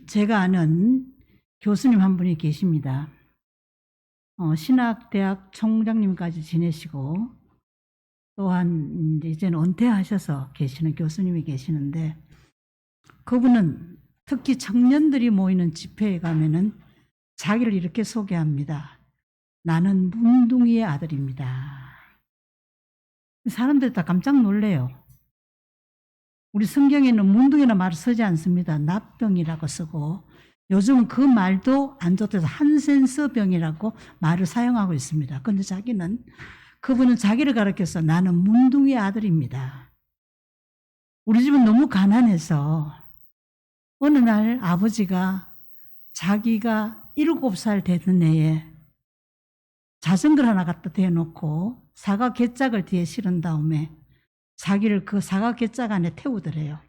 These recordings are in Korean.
제가 아는 교수님 한 분이 계십니다. 신학대학 총장님까지 지내시고 또한 이제는 은퇴하셔서 계시는 교수님이 계시는데, 그분은 특히 청년들이 모이는 집회에 가면은 자기를 이렇게 소개합니다. 나는 문둥이의 아들입니다. 사람들이 다 깜짝 놀래요. 우리 성경에는 문둥이라는 말을 쓰지 않습니다. 납병이라고 쓰고, 요즘은 그 말도 안 좋대서 한센서병이라고 말을 사용하고 있습니다. 그런데 그분은 자기를 가리켜서 나는 문둥이의 아들입니다. 우리 집은 너무 가난해서 어느 날 아버지가 자기가 7살 되던 해에 자전거를 하나 갖다 대놓고 사과 개짝을 뒤에 실은 다음에 자기를 그 사과 개짝 안에 태우더래요.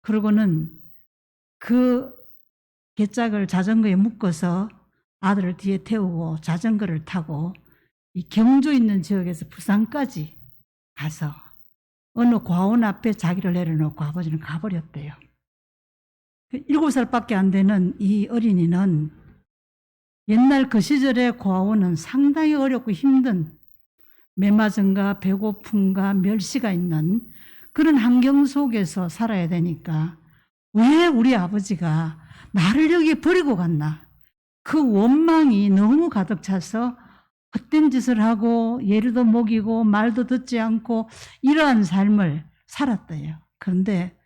그러고는 그 개짝을 자전거에 묶어서 아들을 뒤에 태우고 자전거를 타고 이 경주 있는 지역에서 부산까지 가서 어느 과원 앞에 자기를 내려놓고 아버지는 가버렸대요. 7살밖에 안 되는 이 어린이는 옛날 그 시절의 과원은 상당히 어렵고 힘든 메마전과 배고픔과 멸시가 있는 그런 환경 속에서 살아야 되니까 왜 우리 아버지가 나를 여기 버리고 갔나? 그 원망이 너무 가득 차서 헛된 짓을 하고 예를도 먹이고 말도 듣지 않고 이러한 삶을 살았대요. 그런데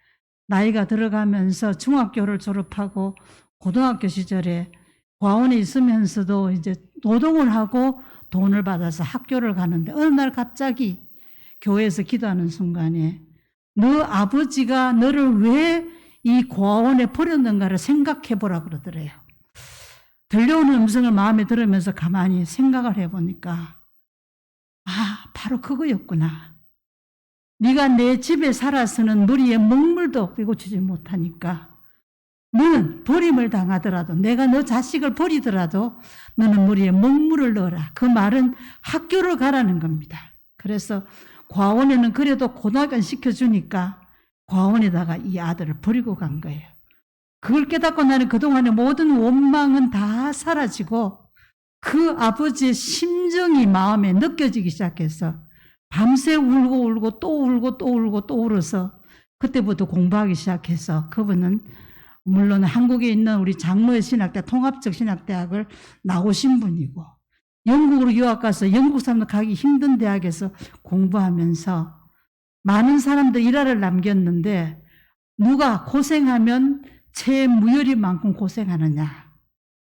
나이가 들어가면서 중학교를 졸업하고 고등학교 시절에 과원에 있으면서도 이제 노동을 하고 돈을 받아서 학교를 가는데 어느 날 갑자기 교회에서 기도하는 순간에 너 아버지가 너를 왜 이 과원에 버렸는가를 생각해 보라 그러더래요. 들려오는 음성을 마음에 들으면서 가만히 생각을 해보니까 바로 그거였구나. 네가 내 집에 살아서는 머리에 먹물도 빼고 주지 못하니까 너는 버림을 당하더라도 내가 너 자식을 버리더라도 너는 머리에 먹물을 넣어라. 그 말은 학교를 가라는 겁니다. 그래서 과원에는 그래도 고등학교는 시켜주니까 과원에다가 이 아들을 버리고 간 거예요. 그걸 깨닫고 나는 그동안의 모든 원망은 다 사라지고 그 아버지의 심정이 마음에 느껴지기 시작해서 밤새 울고 또 울고 또 울고 또 울어서 그때부터 공부하기 시작해서 그분은 물론 한국에 있는 우리 장로의 신학대학, 통합적 신학대학을 나오신 분이고 영국으로 유학 가서 영국 사람들 가기 힘든 대학에서 공부하면서 많은 사람들 일화를 남겼는데 누가 고생하면 채무열이만큼 고생하느냐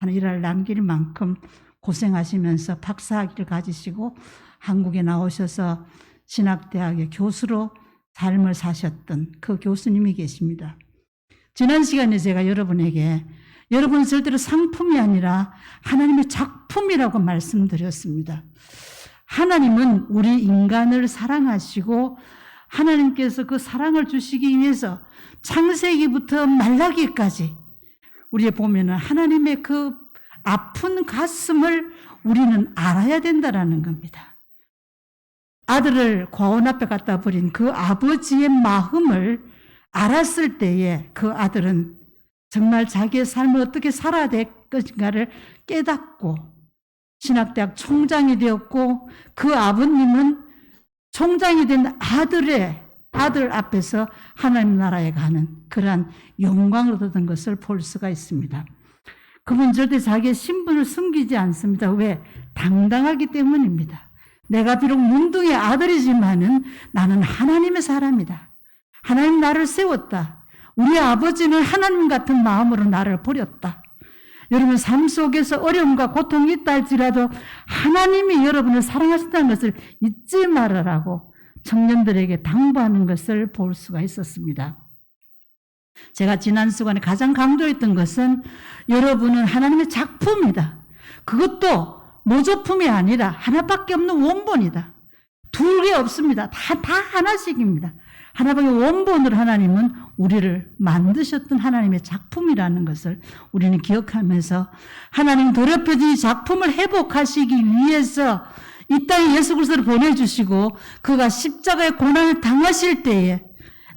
하는 일화를 남길 만큼 고생하시면서 박사학위를 가지시고 한국에 나오셔서 신학대학의 교수로 삶을 사셨던 그 교수님이 계십니다. 지난 시간에 제가 여러분에게 여러분은 절대로 상품이 아니라 하나님의 작품이라고 말씀드렸습니다. 하나님은 우리 인간을 사랑하시고 하나님께서 그 사랑을 주시기 위해서 창세기부터 말라기까지 우리에 보면은 하나님의 그 아픈 가슴을 우리는 알아야 된다라는 겁니다. 아들을 과원 앞에 갖다 버린 그 아버지의 마음을 알았을 때에 그 아들은 정말 자기의 삶을 어떻게 살아야 될 것인가를 깨닫고 신학대학 총장이 되었고 그 아버님은 총장이 된 아들 앞에서 하나님 나라에 가는 그러한 영광을 얻은 것을 볼 수가 있습니다. 그분 절대 자기의 신분을 숨기지 않습니다. 왜? 당당하기 때문입니다. 내가 비록 문둥이의 아들이지만은 나는 하나님의 사람이다. 하나님 나를 세웠다. 우리 아버지는 하나님 같은 마음으로 나를 버렸다. 여러분 삶 속에서 어려움과 고통이 있다 할지라도 하나님이 여러분을 사랑하신다는 것을 잊지 말아라고 청년들에게 당부하는 것을 볼 수가 있었습니다. 제가 지난 시간에 가장 강조했던 것은 여러분은 하나님의 작품이다. 그것도 모조품이 아니라 하나밖에 없는 원본이다. 둘 개 없습니다. 다 하나씩입니다. 하나밖에 원본으로 하나님은 우리를 만드셨던 하나님의 작품이라는 것을 우리는 기억하면서 하나님 더럽혀진 이 작품을 회복하시기 위해서 이 땅에 예수 그리스도를 보내주시고 그가 십자가의 고난을 당하실 때에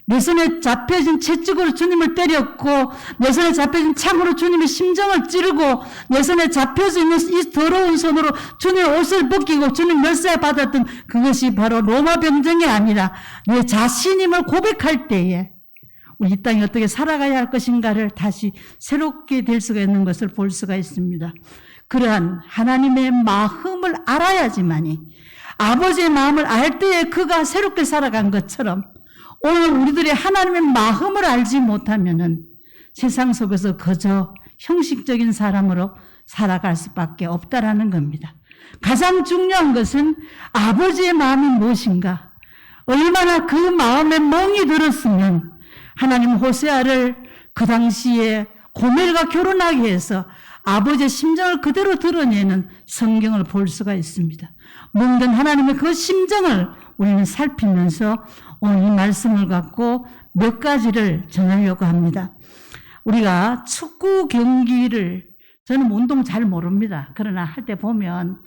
내 손에 잡혀진 채찍으로 주님을 때렸고, 내 손에 잡혀진 창으로 주님의 심정을 찌르고, 내 손에 잡혀져 있는 이 더러운 손으로 주님의 옷을 벗기고 주님 멸사 받았던 그것이 바로 로마 병정이 아니라 내 자신임을 고백할 때에 우리 이 땅에 어떻게 살아가야 할 것인가를 다시 새롭게 될 수가 있는 것을 볼 수가 있습니다. 그러한 하나님의 마음을 알아야지만이, 아버지의 마음을 알 때에 그가 새롭게 살아간 것처럼 오늘 우리들이 하나님의 마음을 알지 못하면은 세상 속에서 그저 형식적인 사람으로 살아갈 수밖에 없다라는 겁니다. 가장 중요한 것은 아버지의 마음이 무엇인가, 얼마나 그 마음에 멍이 들었으면 하나님 호세아를 그 당시에 고멜과 결혼하게 해서 아버지의 심정을 그대로 드러내는 성경을 볼 수가 있습니다. 멍든 하나님의 그 심정을 우리는 살피면서 오늘 이 말씀을 갖고 몇 가지를 전하려고 합니다. 우리가 축구 경기를, 저는 운동 잘 모릅니다. 그러나 할 때 보면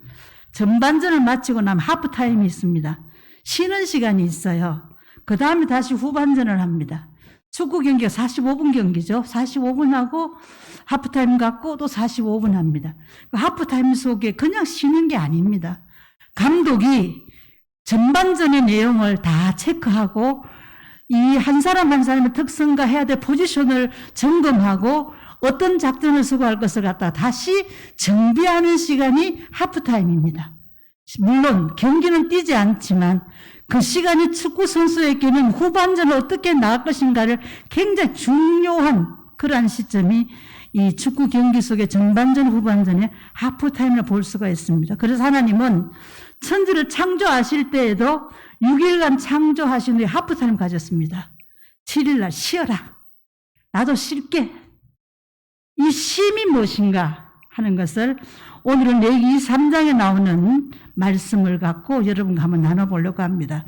전반전을 마치고 나면 하프타임이 있습니다. 쉬는 시간이 있어요. 그 다음에 다시 후반전을 합니다. 축구 경기가 45분 경기죠. 45분 하고 하프타임 갖고 또 45분 합니다. 그 하프타임 속에 그냥 쉬는 게 아닙니다. 감독이 전반전의 내용을 다 체크하고 이 한 사람 한 사람의 특성과 해야 될 포지션을 점검하고 어떤 작전을 수고할 것을 갖다가 다시 정비하는 시간이 하프타임입니다. 물론 경기는 뛰지 않지만 그 시간이 축구 선수에게는 후반전을 어떻게 나갈 것인가를 굉장히 중요한 그러한 시점이 이 축구 경기 속의 전반전, 후반전의 하프타임을 볼 수가 있습니다. 그래서 하나님은 천지를 창조하실 때에도 6일간 창조하신 후에 하프타임 가졌습니다. 7일날 쉬어라. 나도 쉴게. 이 쉼이 무엇인가 하는 것을 오늘은 레위기 3장에 나오는 말씀을 갖고 여러분과 한번 나눠보려고 합니다.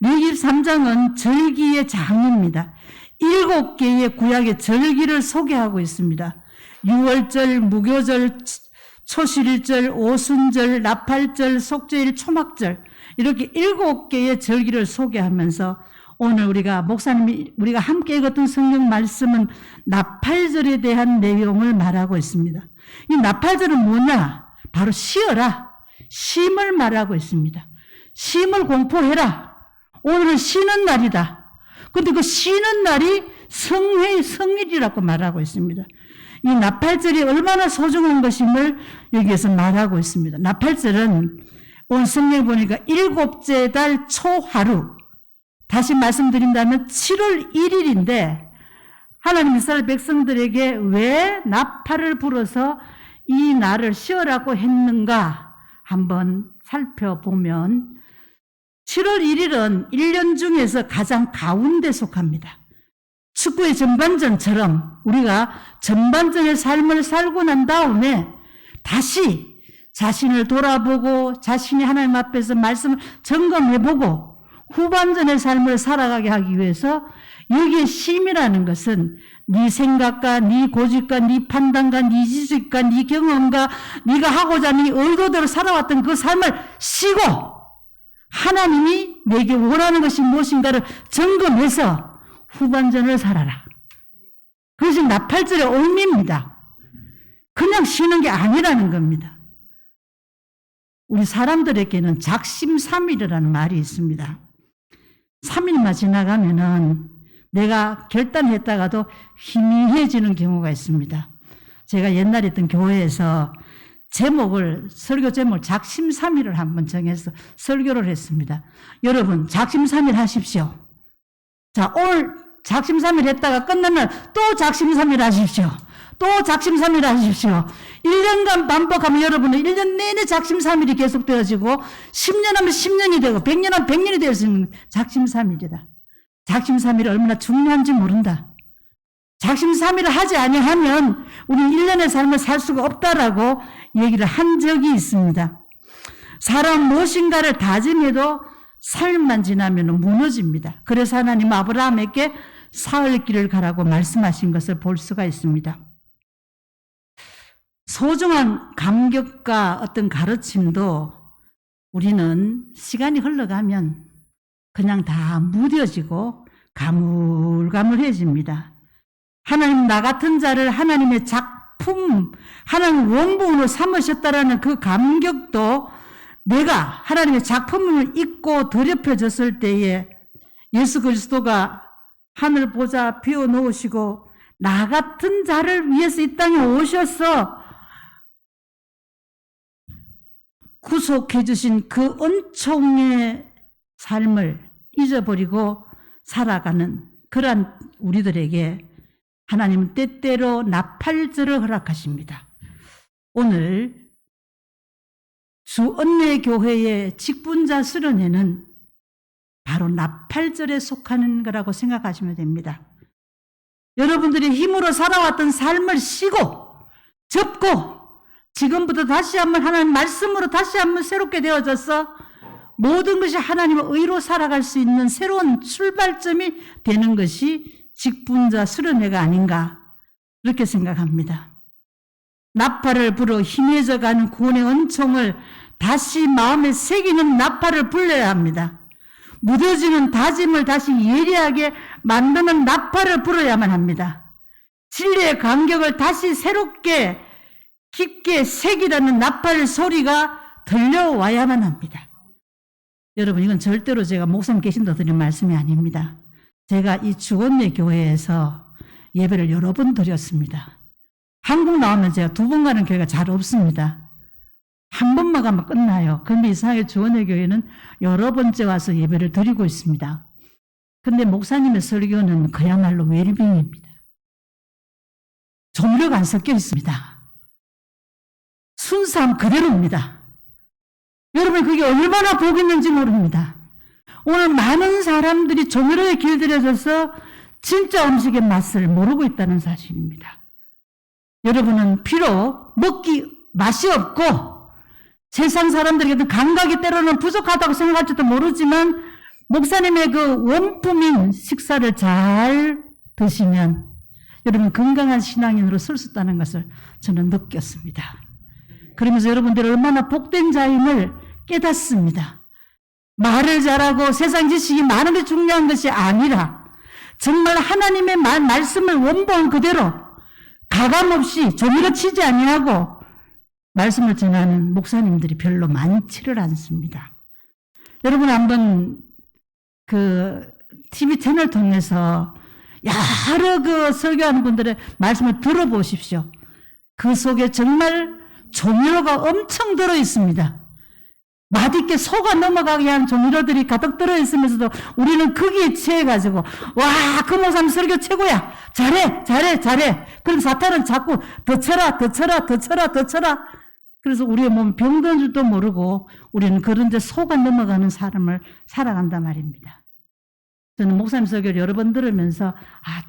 레위기 3장은 절기의 장입니다. 7개의 구약의 절기를 소개하고 있습니다. 유월절, 무교절, 초실절, 오순절, 나팔절, 속죄일, 초막절, 이렇게 7개의 절기를 소개하면서 오늘 우리가 함께 읽었던 성경 말씀은 나팔절에 대한 내용을 말하고 있습니다. 이 나팔절은 뭐냐? 바로 쉬어라. 쉼을 말하고 있습니다. 쉼을 공포해라. 오늘은 쉬는 날이다. 근데 그 쉬는 날이 성일이라고 말하고 있습니다. 이 나팔절이 얼마나 소중한 것임을 여기에서 말하고 있습니다. 나팔절은 오늘 성경에 보니까 7째 달 초하루, 다시 말씀드린다면 7월 1일인데 하나님 이스라엘 백성들에게 왜 나팔을 불어서 이 날을 쉬어라고 했는가 한번 살펴보면 7월 1일은 1년 중에서 가장 가운데 속합니다. 축구의 전반전처럼 우리가 전반전의 삶을 살고 난 다음에 다시 자신을 돌아보고 자신이 하나님 앞에서 말씀을 점검해보고 후반전의 삶을 살아가게 하기 위해서 여기에 쉼이라는 것은 네 생각과 네 고집과 네 판단과 네 지식과 네 경험과 네가 하고자 하는 의도대로 살아왔던 그 삶을 쉬고 하나님이 내게 원하는 것이 무엇인가를 점검해서 후반전을 살아라. 그것이 나팔절의 의미입니다. 그냥 쉬는 게 아니라는 겁니다. 우리 사람들에게는 작심삼일이라는 말이 있습니다. 3일만 지나가면은 내가 결단했다가도 희미해지는 경우가 있습니다. 제가 옛날에 있던 교회에서 설교 제목을 작심삼일을 한번 정해서 설교를 했습니다. 여러분, 작심삼일 하십시오. 자, 오늘 작심삼일 했다가 끝나면 또 작심삼일 하십시오. 또 작심삼일 하십시오. 1년간 반복하면 여러분은 1년 내내 작심삼일이 계속되어지고 10년 하면 10년이 되고 100년 하면 100년이 될 수 있는 작심삼일이다. 작심삼일이 얼마나 중요한지 모른다. 작심삼일을 하지 아니하면 우리는 1년의 삶을 살 수가 없다라고 얘기를 한 적이 있습니다. 사람 무엇인가를 다짐해도 삶만 지나면 무너집니다. 그래서 하나님 아브라함에게 사흘 길을 가라고 말씀하신 것을 볼 수가 있습니다. 소중한 감격과 어떤 가르침도 우리는 시간이 흘러가면 그냥 다 무뎌지고 가물가물해집니다. 하나님 나 같은 자를 하나님의 작품, 하나님 원본으로 삼으셨다라는 그 감격도 내가 하나님의 작품을 입고 더럽혀졌을 때에 예수 그리스도가 하늘 보좌 비워 놓으시고 나 같은 자를 위해서 이 땅에 오셔서 구속해 주신 그 은총의 삶을 잊어버리고 살아가는 그러한 우리들에게 하나님은 때때로 나팔절을 허락하십니다. 오늘 주 언례교회의 직분자 수련회는 바로 나팔절에 속하는 거라고 생각하시면 됩니다. 여러분들이 힘으로 살아왔던 삶을 쉬고 접고 지금부터 다시 한번 하나님 말씀으로 다시 한번 새롭게 되어져서 모든 것이 하나님의 의로 살아갈 수 있는 새로운 출발점이 되는 것이 직분자 수련회가 아닌가 그렇게 생각합니다. 나팔을 불어 희미해져가는 구원의 은총을 다시 마음에 새기는 나팔을 불러야 합니다. 무뎌지는 다짐을 다시 예리하게 만드는 나팔을 불어야만 합니다. 진리의 간격을 다시 새롭게 깊게 새기라는 나팔 소리가 들려와야만 합니다. 여러분, 이건 절대로 제가 목사님 계신다 드린 말씀이 아닙니다. 제가 이 주원내 교회에서 예배를 여러 번 드렸습니다. 한국 나오면 제가 2번 가는 교회가 잘 없습니다. 한 번만 가면 끝나요. 그런데 이상하게 주원내 교회는 여러 번째 와서 예배를 드리고 있습니다. 그런데 목사님의 설교는 그야말로 웰빙입니다. 조미료가 안 섞여 있습니다. 순수함 그대로입니다. 여러분, 그게 얼마나 복 있는지 모릅니다. 오늘 많은 사람들이 조미료에 길들여져서 진짜 음식의 맛을 모르고 있다는 사실입니다. 여러분은 비록 먹기 맛이 없고 세상 사람들에게도 감각이 때로는 부족하다고 생각할지도 모르지만 목사님의 그 원품인 식사를 잘 드시면 여러분 건강한 신앙인으로 설 수 있다는 것을 저는 느꼈습니다. 그러면서 여러분들이 얼마나 복된 자임을 깨닫습니다. 말을 잘하고 세상 지식이 많은 게 중요한 것이 아니라 정말 하나님의 말씀을 원본 그대로 가감없이 조미료 치지 아니하고 말씀을 전하는 목사님들이 별로 많지를 않습니다. 여러분 한번 그 TV 채널 통해서 여러 그 설교하는 분들의 말씀을 들어보십시오. 그 속에 정말 조미료가 엄청 들어 있습니다. 맛있게 속아 넘어가게 한 조미료들이 가득 들어있으면서도 우리는 거기에 취해가지고 와, 그 목사님 설교 최고야. 잘해. 그럼 사탄은 자꾸 더 쳐라. 그래서 우리의 몸 병든 줄도 모르고 우리는 그런 데 속아 넘어가는 삶을 살아간단 말입니다. 저는 목사님 설교를 여러 번 들으면서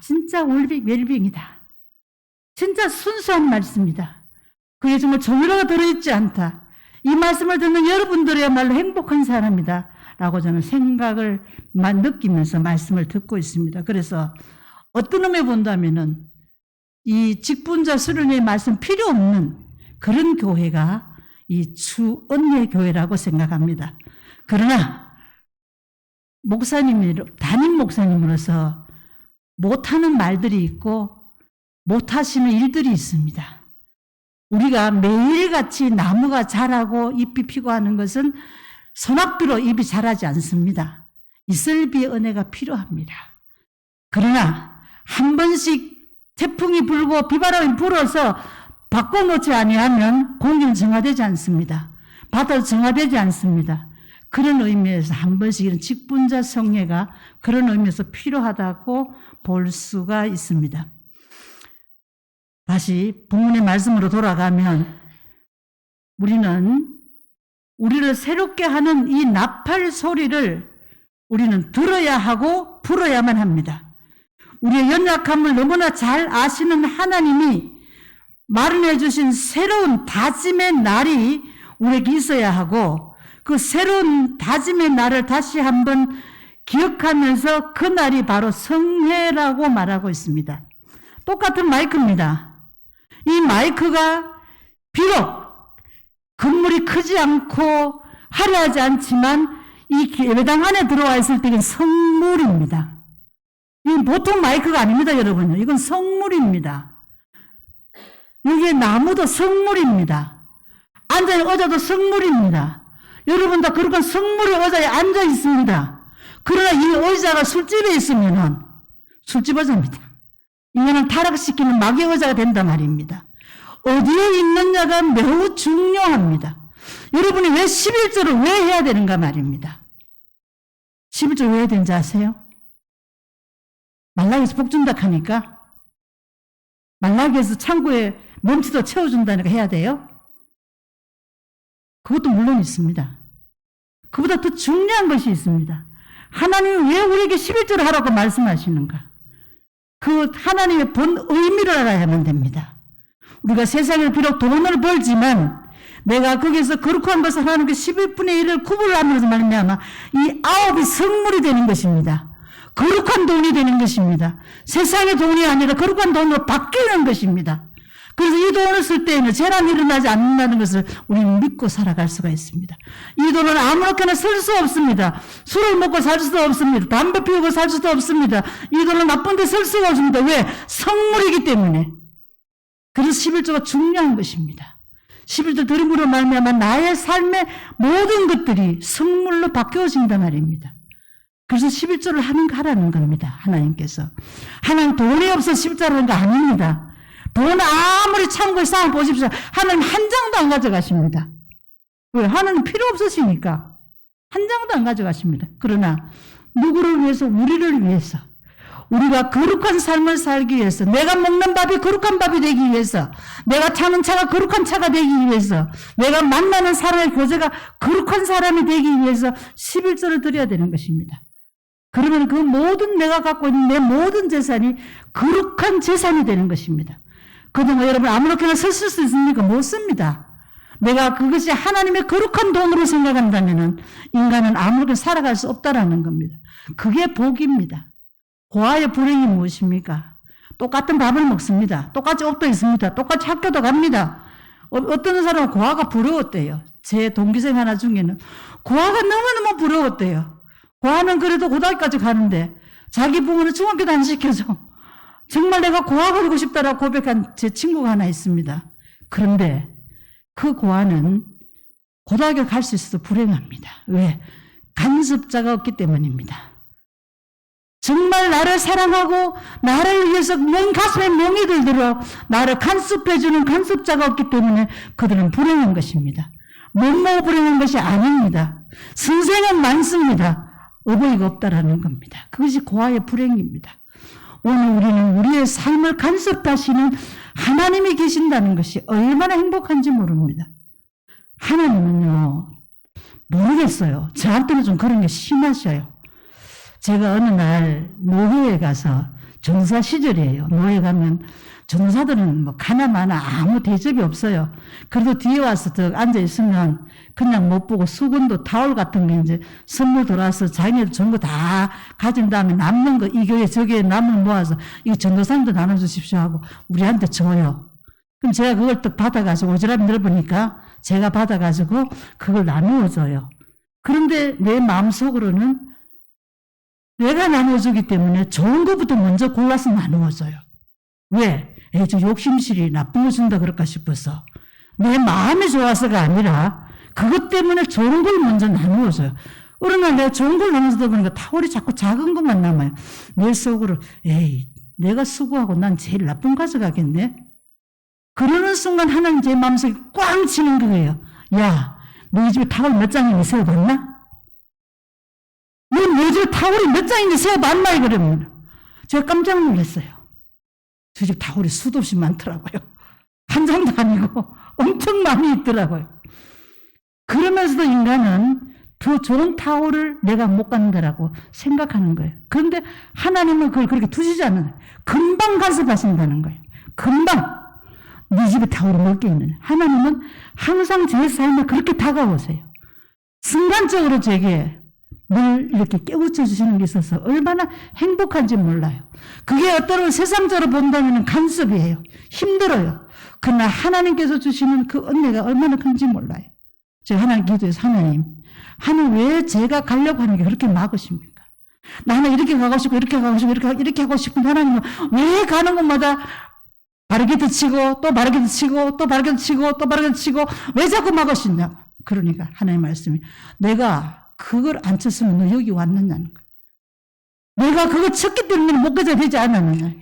진짜 웰빙이다. 진짜 순수한 말씀이다. 그게 정말 조미료가 들어있지 않다. 이 말씀을 듣는 여러분들이야말로 행복한 사람이다 라고 저는 생각을 느끼면서 말씀을 듣고 있습니다. 그래서 어떤 의미에 본다면은 이 직분자 수련회의 말씀 필요 없는 그런 교회가 이 주언예 교회라고 생각합니다. 그러나 담임 목사님으로서 못하는 말들이 있고 못하시는 일들이 있습니다. 우리가 매일같이 나무가 자라고 잎이 피고 하는 것은 소낙비로 잎이 자라지 않습니다. 이슬비의 은혜가 필요합니다. 그러나 한 번씩 태풍이 불고 비바람이 불어서 바꿔놓지 아니하면 공기는 정화되지 않습니다. 바다도 정화되지 않습니다. 그런 의미에서 한 번씩 이런 직분자 성례가 그런 의미에서 필요하다고 볼 수가 있습니다. 다시 본문의 말씀으로 돌아가면 우리를 새롭게 하는 이 나팔 소리를 우리는 들어야 하고 불어야만 합니다. 우리의 연약함을 너무나 잘 아시는 하나님이 마련해 주신 새로운 다짐의 날이 우리에게 있어야 하고 그 새로운 다짐의 날을 다시 한번 기억하면서 그 날이 바로 성회라고 말하고 있습니다. 똑같은 마이크입니다. 이 마이크가 비록 건물이 크지 않고 화려하지 않지만 이 예배당 안에 들어와 있을 때는 성물입니다. 이 보통 마이크가 아닙니다, 여러분. 이건 성물입니다. 여기에 나무도 성물입니다. 앉아있는 의자도 성물입니다. 여러분 다 그렇게 성물의 의자에 앉아 있습니다. 그러나 이 의자가 술집에 있으면은 술집 의자입니다. 인간을 타락시키는 마귀 의자가 된단 말입니다. 어디에 있느냐가 매우 중요합니다. 여러분이 왜 11조를 왜 해야 되는가 말입니다. 11조 왜 해야 되는지 아세요? 말라기에서 복 준다 하니까, 말라기에서 창고에 몸치도 채워준다니까 해야 돼요? 그것도 물론 있습니다. 그보다 더 중요한 것이 있습니다. 하나님이 왜 우리에게 11조를 하라고 말씀하시는가? 그 하나님의 본 의미를 알아야만 됩니다. 우리가 세상에 비록 돈을 벌지만 내가 거기서 거룩한 것을 하나님께 11분의 1을 구분을 하면서 말미암아 이 9이 성물이 되는 것입니다. 거룩한 돈이 되는 것입니다. 세상의 돈이 아니라 거룩한 돈으로 바뀌는 것입니다. 그래서 이 돈을 쓸 때에는 재난이 일어나지 않는다는 것을 우리는 믿고 살아갈 수가 있습니다. 이 돈은 아무렇게나 쓸 수 없습니다. 술을 먹고 살 수도 없습니다. 담배 피우고 살 수도 없습니다. 이 돈은 나쁜 데 쓸 수가 없습니다. 왜? 성물이기 때문에. 그래서 11조가 중요한 것입니다. 11조 드림으로 말미암아 나의 삶의 모든 것들이 성물로 바뀌어진단 말입니다. 그래서 11조를 하라는 겁니다. 하나님께서. 하나님 돈이 없어 11조를 하는 거 아닙니다. 돈 아무리 창고에 쌓아 보십시오. 하나님 한 장도 안 가져가십니다. 왜? 하나님 필요 없으시니까 한 장도 안 가져가십니다. 그러나 누구를 위해서? 우리를 위해서. 우리가 거룩한 삶을 살기 위해서, 내가 먹는 밥이 거룩한 밥이 되기 위해서, 내가 타는 차가 거룩한 차가 되기 위해서, 내가 만나는 사람의 교제가 거룩한 사람이 되기 위해서 11조를 드려야 되는 것입니다. 그러면 그 모든 내가 갖고 있는 내 모든 재산이 거룩한 재산이 되는 것입니다. 그동안 여러분 아무렇게나 쓸 수 있습니까? 못 씁니다. 내가 그것이 하나님의 거룩한 돈으로 생각한다면 인간은 아무렇게나 살아갈 수 없다라는 겁니다. 그게 복입니다. 고아의 불행이 무엇입니까? 똑같은 밥을 먹습니다. 똑같이 옷도 있습니다. 똑같이 학교도 갑니다. 어떤 사람은 고아가 부러웠대요. 제 동기생 하나 중에는 고아가 너무너무 부러웠대요. 고아는 그래도 고등학교까지 가는데 자기 부모는 중학교도 안 시켜줘. 정말 내가 고아 그리고 싶다라고 고백한 제 친구가 하나 있습니다. 그런데 그 고아는 고등학교 갈 수 있어도 불행합니다. 왜? 간섭자가 없기 때문입니다. 정말 나를 사랑하고 나를 위해서 내 가슴에 멍이 들도록 나를 간섭해주는 간섭자가 없기 때문에 그들은 불행한 것입니다. 뭐뭐 불행한 것이 아닙니다. 선생은 많습니다. 어버이가 없다라는 겁니다. 그것이 고아의 불행입니다. 오늘 우리는 우리의 삶을 간섭하시는 하나님이 계신다는 것이 얼마나 행복한지 모릅니다. 하나님은요, 모르겠어요. 저한테는 좀 그런 게 심하셔요. 제가 어느 날 노회에 가서 전사 시절이에요. 노회 가면 전사들은 뭐 가나마나 아무 대접이 없어요. 그래도 뒤에 와서 더 앉아있으면 그냥 못 보고 수건도 타올 같은 게 이제 선물 돌아서 자기네들 좋은 거 다 가진 다음에 남는 거 이 교회 저 교회 남은 모아서 이 전도사님도 나눠주십시오 하고 우리한테 줘요. 그럼 제가 그걸 또 받아가지고 오지랖 넓으니까 제가 받아가지고 그걸 나누어줘요. 그런데 내 마음속으로는 내가 나눠주기 때문에 좋은 것부터 먼저 골라서 나누어줘요. 왜? 저 욕심실이 나쁜 거 준다 그럴까 싶어서. 내 마음이 좋아서가 아니라 그것 때문에 좋은 걸 먼저 나누어줘요. 어느 날 내가 좋은 걸 나눠주다 보니까 타월이 자꾸 작은 것만 남아요. 내 속으로 에이 내가 수고하고 난 제일 나쁜 거 가져가겠네. 그러는 순간 하나님 제 마음속에 꽝 치는 거예요. 야, 너희 집에 타월 몇 장인지 세어봤나? 너희 집에 타월이 몇 장인지 세어봤나? 이러면 제가 깜짝 놀랐어요. 저 집 타월이 수도 없이 많더라고요. 한 장도 아니고 엄청 많이 있더라고요. 그러면서도 인간은 더 좋은 타월을 내가 못 갖는다라고 생각하는 거예요. 그런데 하나님은 그걸 그렇게 두시지 않아요. 금방 간섭하신다는 거예요. 금방. 네 집에 타월이 몇 개 있느냐. 하나님은 항상 제 삶에 그렇게 다가오세요. 순간적으로 제게 늘 이렇게 깨우쳐 주시는 게 있어서 얼마나 행복한지 몰라요. 그게 어떤 세상적으로 본다면 간섭이에요. 힘들어요. 그러나 하나님께서 주시는 그 은혜가 얼마나 큰지 몰라요. 제가 하나님 기도해서 하나님 왜 제가 가려고 하는 게 그렇게 막으십니까? 나는 이렇게 가고 싶고 이렇게 가고 싶고 이렇게 하고 싶은 하나님은 왜 가는 곳마다 바르게 드치고 또 바르게 드치고 또 바르게 드치고 또 바르게 드치고 왜 자꾸 막으시냐고. 그러니까 하나님 말씀이 내가 그걸 안 쳤으면 너 여기 왔느냐는 거야. 내가 그걸 쳤기 때문에 못 가게 되지 않았느냐.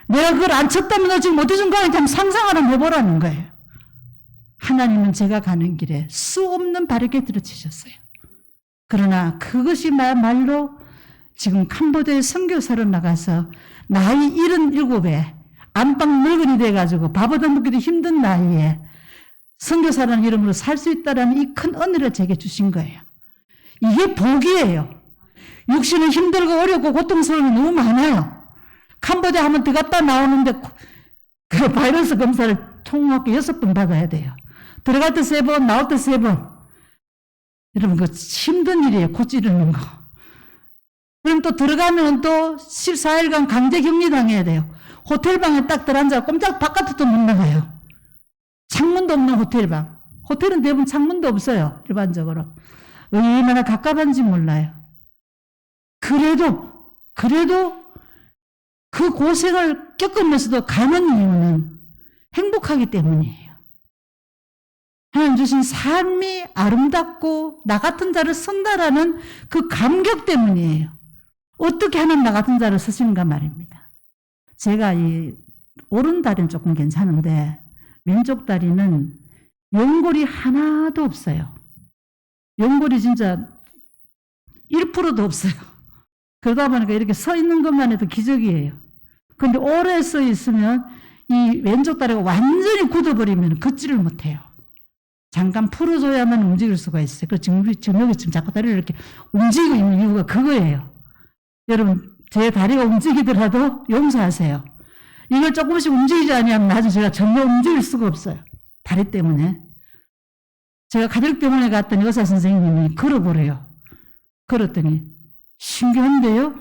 내가 그걸 안 쳤다면 너 지금 어디 좀 가는지 한번 상상을 해보라는 거예요. 하나님은 제가 가는 길에 수 없는 바르게 들어치셨어요. 그러나 그것이 말로 지금 캄보디아에 선교사로 나가서 나이 77에 안방 늙은이 돼가지고 밥 얻어먹기도 힘든 나이에 선교사라는 이름으로 살 수 있다는 이 큰 은혜를 제게 주신 거예요. 이게 복이에요. 육신은 힘들고 어렵고 고통스러운 게 너무 많아요. 캄보디아 한번 들어갔다 나오는데 그 바이러스 검사를 총합계 6번 받아야 돼요. 들어갈 때 3번, 나올 때 3번. 여러분, 그 힘든 일이에요. 코 찌르는 거. 그럼 또 들어가면 또 14일간 강제 격리당해야 돼요. 호텔방에 딱 들어앉아 꼼짝 바깥에도 못 나가요. 창문도 없는 호텔방. 호텔은 대부분 창문도 없어요. 일반적으로. 얼마나 갑갑한지 몰라요. 그래도 그 고생을 겪으면서도 가는 이유는 행복하기 때문이에요. 하나님 주신 삶이 아름답고 나 같은 자를 쓴다라는 그 감격 때문이에요. 어떻게 하나님 나 같은 자를 쓰시는가 말입니다. 제가 이 오른 다리는 조금 괜찮은데 왼쪽 다리는 연골이 하나도 없어요. 연골이 진짜 1%도 없어요. 그러다 보니까 이렇게 서 있는 것만 해도 기적이에요. 근데 오래 서 있으면 이 왼쪽 다리가 완전히 굳어버리면 걷지를 못해요. 잠깐 풀어줘야만 움직일 수가 있어요. 그 지금 여기 지금 자꾸 다리를 이렇게 움직이고 있는 이유가 그거예요. 여러분, 제 다리가 움직이더라도 용서하세요. 이걸 조금씩 움직이지 않으면 나중에 제가 전혀 움직일 수가 없어요. 다리 때문에. 제가 가족병원에 갔더니 의사 선생님이 걸어보래요. 걸었더니 신기한데요?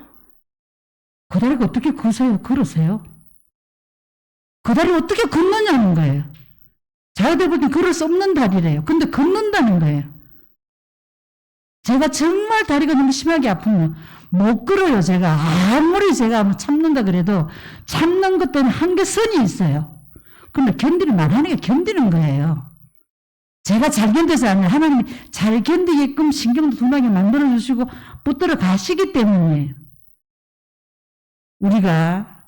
그 다리가 어떻게 걸으세요? 그 다리를 어떻게 걷느냐는 거예요. 자기들 보기엔 걸을 수 없는 다리래요. 근데 걷는다는 거예요. 제가 정말 다리가 너무 심하게 아프면 못 걸어요. 제가 아무리 제가 참는다 그래도 참는 것들은 한계선이 있어요. 근데 말하는 게 견디는 거예요. 제가 잘 견뎌서 아니라 하나님이 잘 견디게끔 신경도 둔하게 만들어주시고 붙들어 가시기 때문이에요. 우리가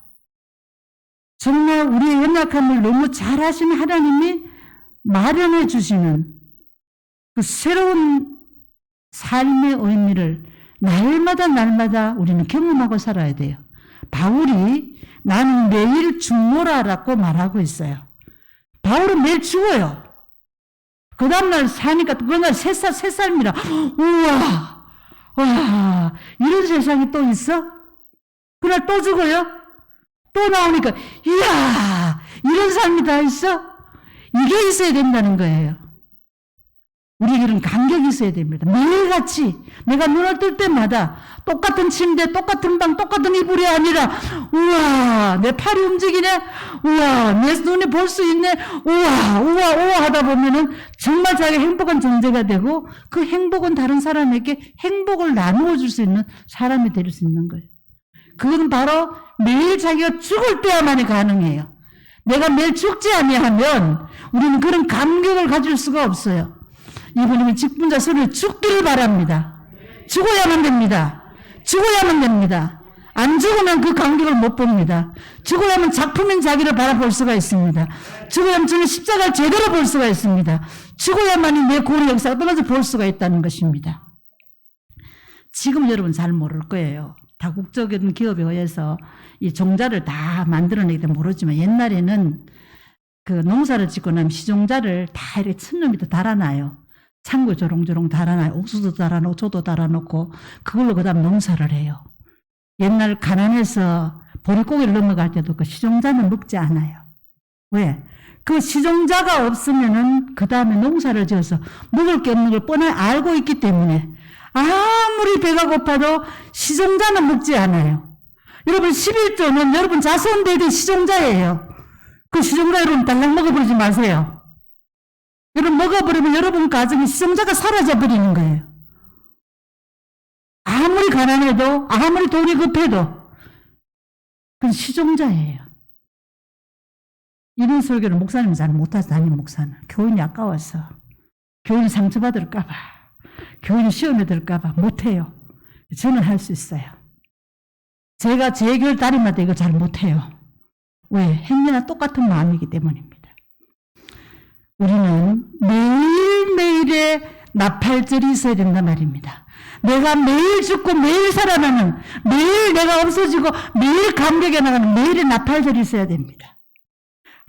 정말 우리의 연약함을 너무 잘 아시는 하나님이 마련해 주시는 그 새로운 삶의 의미를 날마다 우리는 경험하고 살아야 돼요. 바울이 나는 매일 죽노라라고 말하고 있어요. 바울은 매일 죽어요. 그 다음날 사니까 그날 새 삶이라 우와 와 이런 세상이 또 있어? 그날 또 죽어요? 또 나오니까 이야 이런 삶이 다 있어? 이게 있어야 된다는 거예요. 우리에게는 감격이 있어야 됩니다. 매일같이 내가 눈을 뜰 때마다 똑같은 침대, 똑같은 방, 똑같은 이불이 아니라 우와 내 팔이 움직이네, 우와 내 눈이 볼 수 있네, 우와 하다 보면은 정말 자기가 행복한 존재가 되고 그 행복은 다른 사람에게 행복을 나누어 줄 수 있는 사람이 될 수 있는 거예요. 그건 바로 매일 자기가 죽을 때야만이 가능해요. 내가 매일 죽지 아니하면 우리는 그런 감격을 가질 수가 없어요. 이분이 직분자 소리를 죽기를 바랍니다. 죽어야만 됩니다. 죽어야만 됩니다. 안 죽으면 그 감격을 못 봅니다. 죽어야만 작품인 자기를 바라볼 수가 있습니다. 죽어야만 저는 십자가를 제대로 볼 수가 있습니다. 죽어야만이 내 구원의 역사가 떨어져 볼 수가 있다는 것입니다. 지금 여러분 잘 모를 거예요. 다국적인 기업에 의해서 이 종자를 다 만들어내기 때문에 모르지만 옛날에는 그 농사를 짓고 나면 시종자를 다 이렇게 천년 밑에 달아놔요. 창고 조롱조롱 달아놔요. 옥수수도 달아놓고 조도 달아놓고 그걸로 그 다음 농사를 해요. 옛날 가난해서 보릿고개를 넘어갈 때도 그 시종자는 먹지 않아요. 왜? 그 시종자가 없으면은 그 다음에 농사를 지어서 먹을 게 없는 걸 뻔히 알고 있기 때문에 아무리 배가 고파도 시종자는 먹지 않아요. 여러분 11조는 여러분 자손들이 시종자예요. 그 시종자 여러분 달랑 먹어버리지 마세요. 여러분 먹어버리면 여러분 가정에 시종자가 사라져버리는 거예요. 아무리 가난해도, 아무리 돈이 급해도 그건 시종자예요. 이런 설교를 목사님은 잘 못하죠. 담임 목사는. 교인이 아까워서, 교인이 상처받을까봐, 교인이 시험에 들까봐 못해요. 저는 할 수 있어요. 제가 제 교회 담임할 때 이거 잘 못해요. 왜? 행여나 똑같은 마음이기 때문입니다. 우리는 매일매일의 나팔절이 있어야 된단 말입니다. 내가 매일 죽고 매일 살아나는, 매일 내가 없어지고 매일 감격에 나가는 매일의 나팔절이 있어야 됩니다.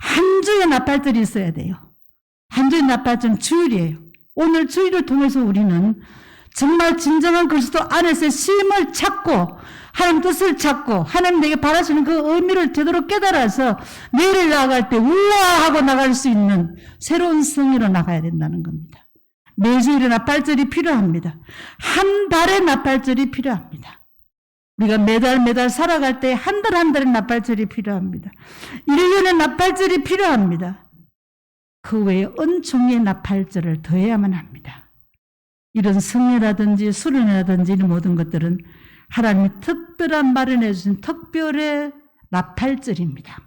한 주의 나팔절이 있어야 돼요. 한 주의 나팔절은 주일이에요. 오늘 주일을 통해서 우리는 정말 진정한 그리스도 안에서의 쉼을 찾고 하나님 뜻을 찾고 하나님 내게 바라시는 그 의미를 제대로 깨달아서 내일을 나아갈 때 우아하고 나갈 수 있는 새로운 성의로 나가야 된다는 겁니다. 매주일의 나팔절이 필요합니다. 한 달의 나팔절이 필요합니다. 우리가 매달 살아갈 때 한 달 한 달의 나팔절이 필요합니다. 1년의 나팔절이 필요합니다. 그 외에 은총의 나팔절을 더해야만 합니다. 이런 성례라든지 수련회라든지 이런 모든 것들은 하나님이 특별한 마련해 주신 특별의 나팔절입니다.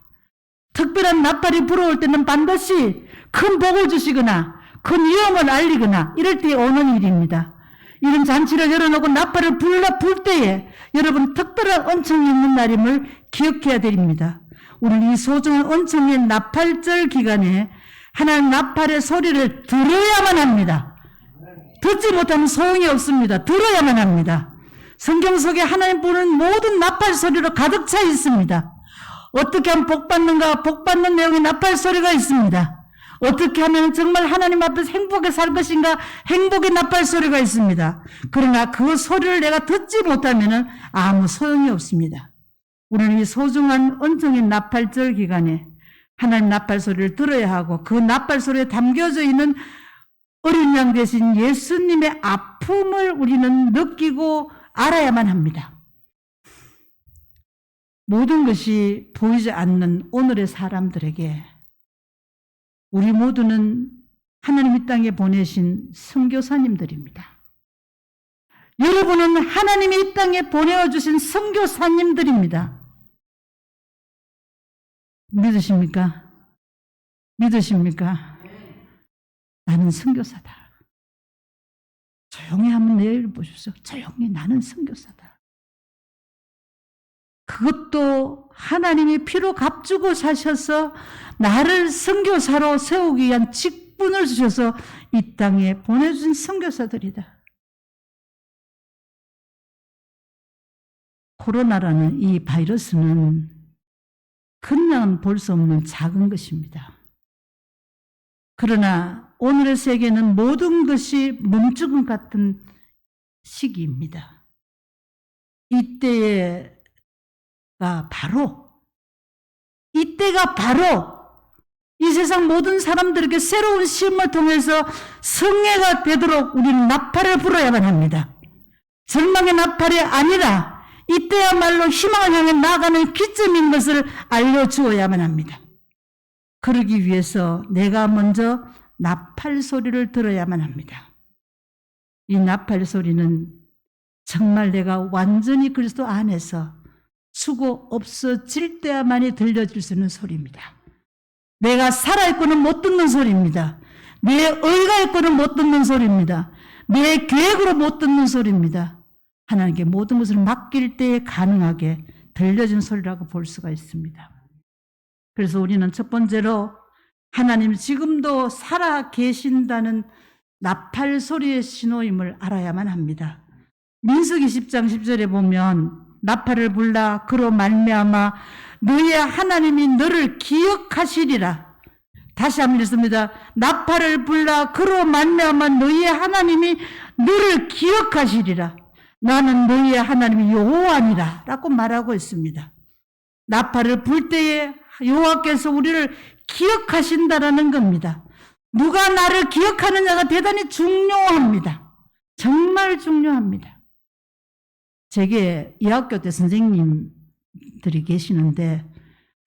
특별한 나팔이 불어올 때는 반드시 큰 복을 주시거나 큰 위험을 알리거나 이럴 때 오는 일입니다. 이런 잔치를 열어놓고 나팔을 불 때에 여러분 특별한 은총이 있는 날임을 기억해야 됩니다. 우리는 이 소중한 은총의 나팔절 기간에 하나님 나팔의 소리를 들어야만 합니다. 듣지 못하면 소용이 없습니다. 들어야만 합니다. 성경 속에 하나님 부르는 모든 나팔 소리로 가득 차 있습니다. 어떻게 하면 복 받는가? 복 받는 내용의 나팔 소리가 있습니다. 어떻게 하면 정말 하나님 앞에서 행복하게 살 것인가? 행복의 나팔 소리가 있습니다. 그러나 그 소리를 내가 듣지 못하면 아무 소용이 없습니다. 우리는 이 소중한 은총의 나팔절 기간에 하나님 나팔 소리를 들어야 하고 그 나팔 소리에 담겨져 있는 어린 양 대신 예수님의 아픔을 우리는 느끼고 알아야만 합니다. 모든 것이 보이지 않는 오늘의 사람들에게 우리 모두는 하나님 이 땅에 보내신 선교사님들입니다. 여러분은 하나님이 이 땅에 보내어주신 선교사님들입니다. 믿으십니까? 믿으십니까? 나는 선교사다. 조용히 한번 내려보십시오. 조용히 나는 선교사다. 그것도 하나님이 피로 값주고 사셔서 나를 선교사로 세우기 위한 직분을 주셔서 이 땅에 보내주신 선교사들이다. 코로나라는 이 바이러스는 그냥 볼 수 없는 작은 것입니다. 그러나 오늘의 세계는 모든 것이 멈추금 같은 시기입니다. 이때가 바로 이 세상 모든 사람들에게 새로운 시험을 통해서 성례가 되도록 우리는 나팔을 불어야만 합니다. 절망의 나팔이 아니라 이때야말로 희망을 향해 나아가는 기점인 것을 알려주어야만 합니다. 그러기 위해서 내가 먼저 나팔 소리를 들어야만 합니다. 이 나팔 소리는 정말 내가 완전히 그리스도 안에서 수고 없어질 때야만이 들려질 수 있는 소리입니다. 내가 살아있고는 못 듣는 소리입니다. 내 의가 있고는 못 듣는 소리입니다. 내 계획으로 못 듣는 소리입니다. 하나님께 모든 것을 맡길 때에 가능하게 들려진 소리라고 볼 수가 있습니다. 그래서 우리는 첫 번째로 하나님 지금도 살아 계신다는 나팔 소리의 신호임을 알아야만 합니다. 민수기 10장 10절에 보면 나팔을 불라 그로 말미암아 너의 하나님이 너를 기억하시리라. 다시 한번 읽습니다. 나팔을 불라 그로 말미암아 너의 하나님이 너를 기억하시리라. 나는 너의 하나님이 여호와니라 라고 말하고 있습니다. 나팔을 불 때에 여호와께서 우리를 기억하신다라는 겁니다. 누가 나를 기억하느냐가 대단히 중요합니다. 정말 중요합니다. 제게 이학교 때 선생님들이 계시는데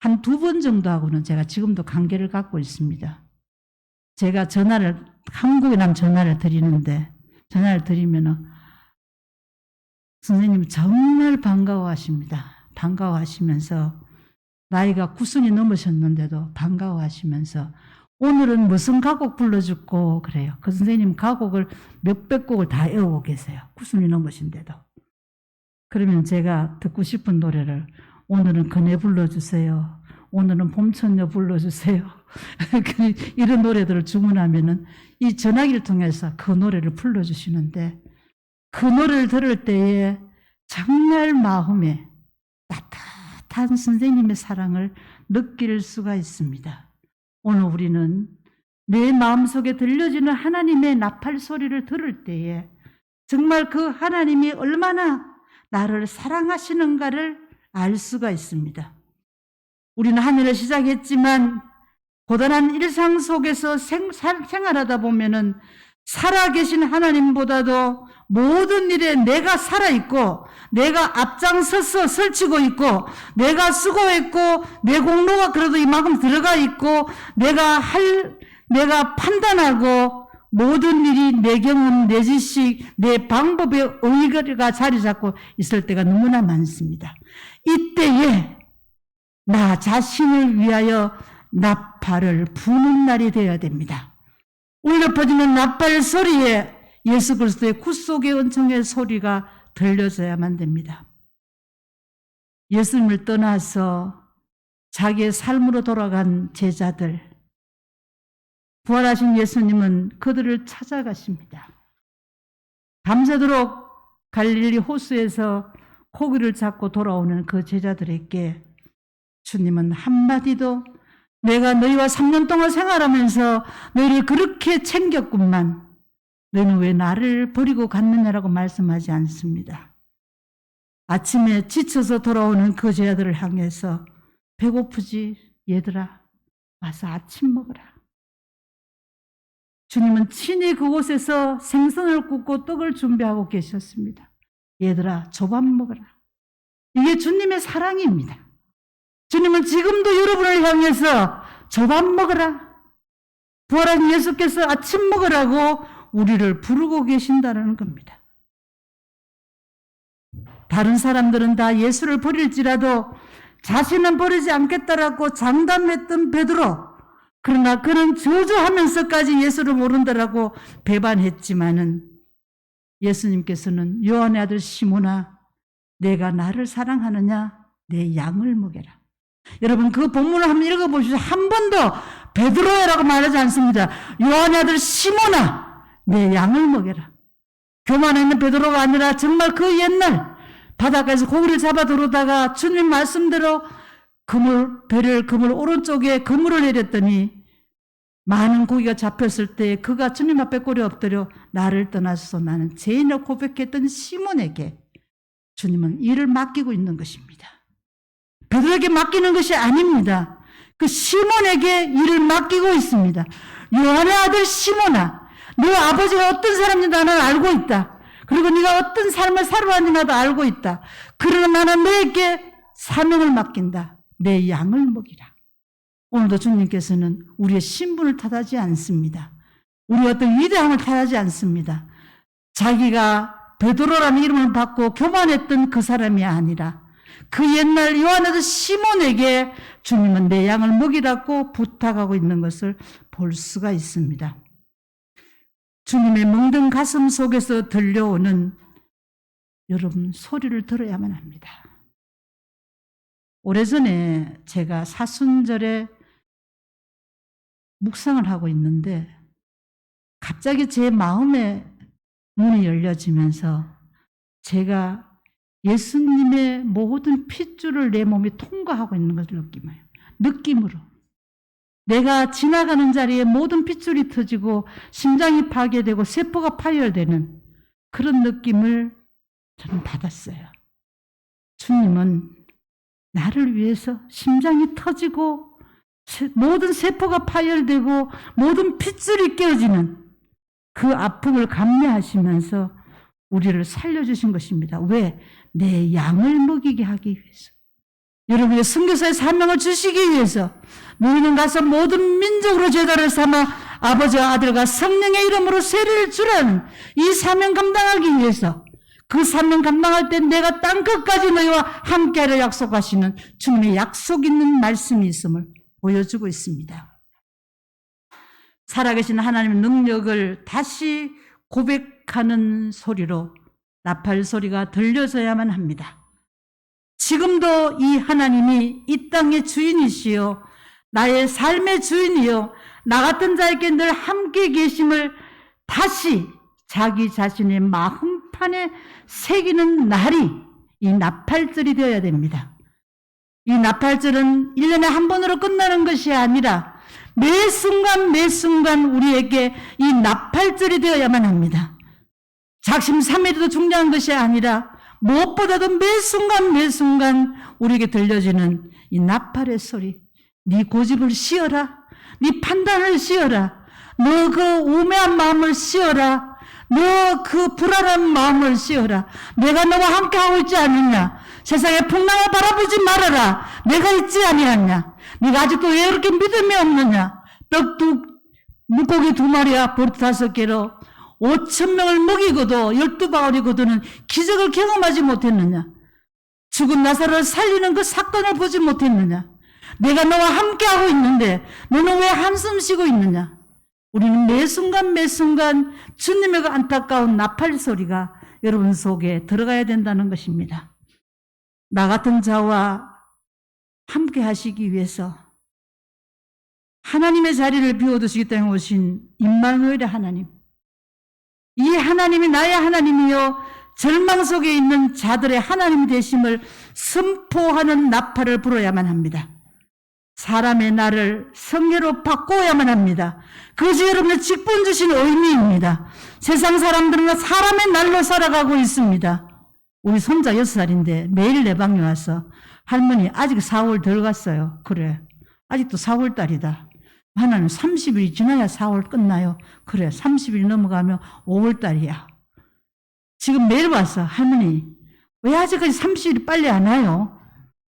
한 2번 정도하고는 제가 지금도 관계를 갖고 있습니다. 제가 한국에 나면 전화를 드리는데 전화를 드리면은 선생님 정말 반가워하십니다. 반가워하시면서 나이가 9순이 넘으셨는데도 반가워하시면서 오늘은 무슨 가곡 불러주고 그래요. 그 선생님 가곡을 몇백 곡을 다 외우고 계세요. 9순이 넘으신데도. 그러면 제가 듣고 싶은 노래를 오늘은 그네 불러주세요. 오늘은 봄천녀 불러주세요. 이런 노래들을 주문하면은 이 전화기를 통해서 그 노래를 불러주시는데 그 노래를 들을 때에 정말 마음에 따뜻한 선생님의 사랑을 느낄 수가 있습니다. 오늘 우리는 내 마음속에 들려지는 하나님의 나팔 소리를 들을 때에 정말 그 하나님이 얼마나 나를 사랑하시는가를 알 수가 있습니다. 우리는 하늘을 시작했지만 고단한 일상 속에서 생활하다 보면은 살아계신 하나님보다도 모든 일에 내가 살아있고 내가 앞장서서 설치고 있고 내가 수고했고 내 공로가 그래도 이만큼 들어가 있고 내가 판단하고 모든 일이 내 경험, 내 지식, 내 방법의 의의가 자리 잡고 있을 때가 너무나 많습니다. 이때에 나 자신을 위하여 나팔을 부는 날이 되어야 됩니다. 울려 퍼지는 나팔 소리에 예수 그리스도의 구속의 은총의 소리가 들려져야만 됩니다. 예수님을 떠나서 자기의 삶으로 돌아간 제자들, 부활하신 예수님은 그들을 찾아가십니다. 밤새도록 갈릴리 호수에서 고기를 잡고 돌아오는 그 제자들에게 주님은 한마디도 내가 너희와 3년 동안 생활하면서 너희를 그렇게 챙겼구만. 너희는 왜 나를 버리고 갔느냐라고 말씀하지 않습니다. 아침에 지쳐서 돌아오는 그 제자들을 향해서 배고프지 얘들아 와서 아침 먹어라. 주님은 친히 그곳에서 생선을 굽고 떡을 준비하고 계셨습니다. 얘들아 조밥 먹어라. 이게 주님의 사랑입니다. 주님은 지금도 여러분을 향해서 조밥 먹어라. 부활한 예수께서 아침 먹으라고 우리를 부르고 계신다는 겁니다. 다른 사람들은 다 예수를 버릴지라도 자신은 버리지 않겠다라고 장담했던 베드로, 그러나 그는 저주하면서까지 예수를 모른다라고 배반했지만은 예수님께서는 요한의 아들 시몬아 내가 나를 사랑하느냐 내 양을 먹여라. 여러분 그 본문을 한번 읽어보시죠. 한 번도 베드로야라고 말하지 않습니다. 요한의 아들 시몬아 내 양을 먹여라. 교만에 있는 베드로가 아니라 정말 그 옛날 바닷가에서 고기를 잡아 들어오다가 주님 말씀대로 배를 그물 오른쪽에 그물을 내렸더니 많은 고기가 잡혔을 때 그가 주님 앞에 꼴에 엎드려 나를 떠나서 나는 죄인을 고백했던 시몬에게 주님은 일을 맡기고 있는 것입니다. 베드로에게 맡기는 것이 아닙니다. 그 시몬에게 일을 맡기고 있습니다. 요한의 아들 시몬아, 너 아버지가 어떤 사람인지 나는 알고 있다. 그리고 네가 어떤 삶을 살아왔는지 나도 알고 있다. 그러나 나는 너에게 사명을 맡긴다. 내 양을 먹이라. 오늘도 주님께서는 우리의 신분을 탓하지 않습니다. 우리의 어떤 위대함을 탓하지 않습니다. 자기가 베드로라는 이름을 받고 교만했던 그 사람이 아니라 그 옛날 요한의 시몬에게 주님은 내 양을 먹이라고 부탁하고 있는 것을 볼 수가 있습니다. 주님의 멍든 가슴 속에서 들려오는 여러분 소리를 들어야만 합니다. 오래전에 제가 사순절에 묵상을 하고 있는데 갑자기 제 마음에 문이 열려지면서 제가 예수님의 모든 핏줄을 내 몸에 통과하고 있는 것을 느낌으로 내가 지나가는 자리에 모든 핏줄이 터지고 심장이 파괴되고 세포가 파열되는 그런 느낌을 저는 받았어요. 주님은 나를 위해서 심장이 터지고 모든 세포가 파열되고 모든 핏줄이 깨어지는 그 아픔을 감내하시면서 우리를 살려주신 것입니다. 왜? 내 양을 먹이게 하기 위해서. 여러분의 선교사의 사명을 주시기 위해서 너희는 가서 모든 민족으로 제자를 삼아 아버지와 아들과 성령의 이름으로 세례를 주라는 이 사명 감당하기 위해서 그 사명 감당할 때 내가 땅끝까지 너희와 함께하려 약속하시는 주님의 약속 있는 말씀이 있음을 보여주고 있습니다. 살아계신 하나님의 능력을 다시 고백하는 소리로 나팔 소리가 들려져야만 합니다. 지금도 이 하나님이 이 땅의 주인이시요 나의 삶의 주인이요 나 같은 자에게 늘 함께 계심을 다시 자기 자신의 마음판에 새기는 날이 이 나팔절이 되어야 됩니다. 이 나팔절은 1년에 한 번으로 끝나는 것이 아니라 매 순간 매 순간 우리에게 이 나팔절이 되어야만 합니다. 작심삼일도 중요한 것이 아니라 무엇보다도 매 순간 매 순간 우리에게 들려지는 이 나팔의 소리. 네 고집을 씌어라. 네 판단을 씌어라. 너 그 우매한 마음을 씌어라. 너 그 불안한 마음을 씌어라. 내가 너와 함께하고 있지 않느냐. 세상의 풍랑을 바라보지 말아라. 내가 있지 아니하냐. 네가 아직도 왜 이렇게 믿음이 없느냐. 물고기 2마리와 보리 5개로 5,000명을 먹이고도 12바구니 거두는 기적을 경험하지 못했느냐. 죽은 나사로를 살리는 그 사건을 보지 못했느냐. 내가 너와 함께하고 있는데 너는 왜 한숨 쉬고 있느냐. 우리는 매 순간 매 순간 주님의 그 안타까운 나팔 소리가 여러분 속에 들어가야 된다는 것입니다. 나 같은 자와 함께 하시기 위해서 하나님의 자리를 비워두시기 때문에 오신 임마누엘의 하나님, 이 하나님이 나의 하나님이요 절망 속에 있는 자들의 하나님 되심을 선포하는 나팔을 불어야만 합니다. 사람의 날을 성례로 바꿔야만 합니다. 그것이 여러분의 직분 주신 의미입니다. 세상 사람들은 사람의 날로 살아가고 있습니다. 우리 손자 6살인데 매일 내 방에 와서 할머니 아직 4월 덜 갔어요. 그래, 아직도 4월달이다. 하나는 30일이 지나야 4월 끝나요. 그래, 30일 넘어가면 5월달이야. 지금 매일 와서 할머니 왜 아직까지 30일이 빨리 안 와요?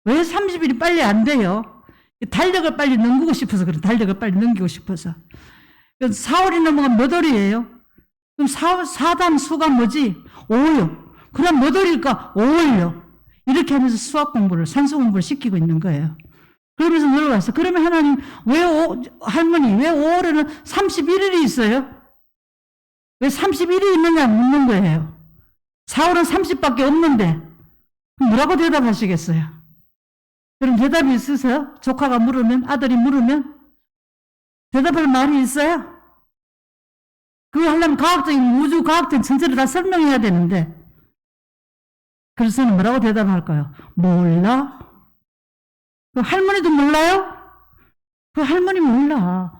왜 30일이 빨리 안 돼요? 달력을 빨리 넘기고 싶어서 그래. 달력을 빨리 넘기고 싶어서. 4월이 넘어가면 몇 월이에요? 그럼 4단 수가 뭐지? 5요. 그럼 몇 월일까? 5월요. 이렇게 하면서 수학 공부를, 산수 공부를 시키고 있는 거예요. 그러면서 들어갔어. 그러면 하나님, 할머니, 왜 5월에는 31일이 있어요? 왜 31일이 있느냐 묻는 거예요. 4월은 30밖에 없는데, 뭐라고 대답하시겠어요? 그럼 대답이 있으세요? 조카가 물으면, 아들이 물으면? 대답할 말이 있어요? 그거 하려면 과학적인, 우주 과학적인 전체를 다 설명해야 되는데, 그래서 저는 뭐라고 대답할까요? 몰라? 그 할머니도 몰라요? 그 할머니 몰라.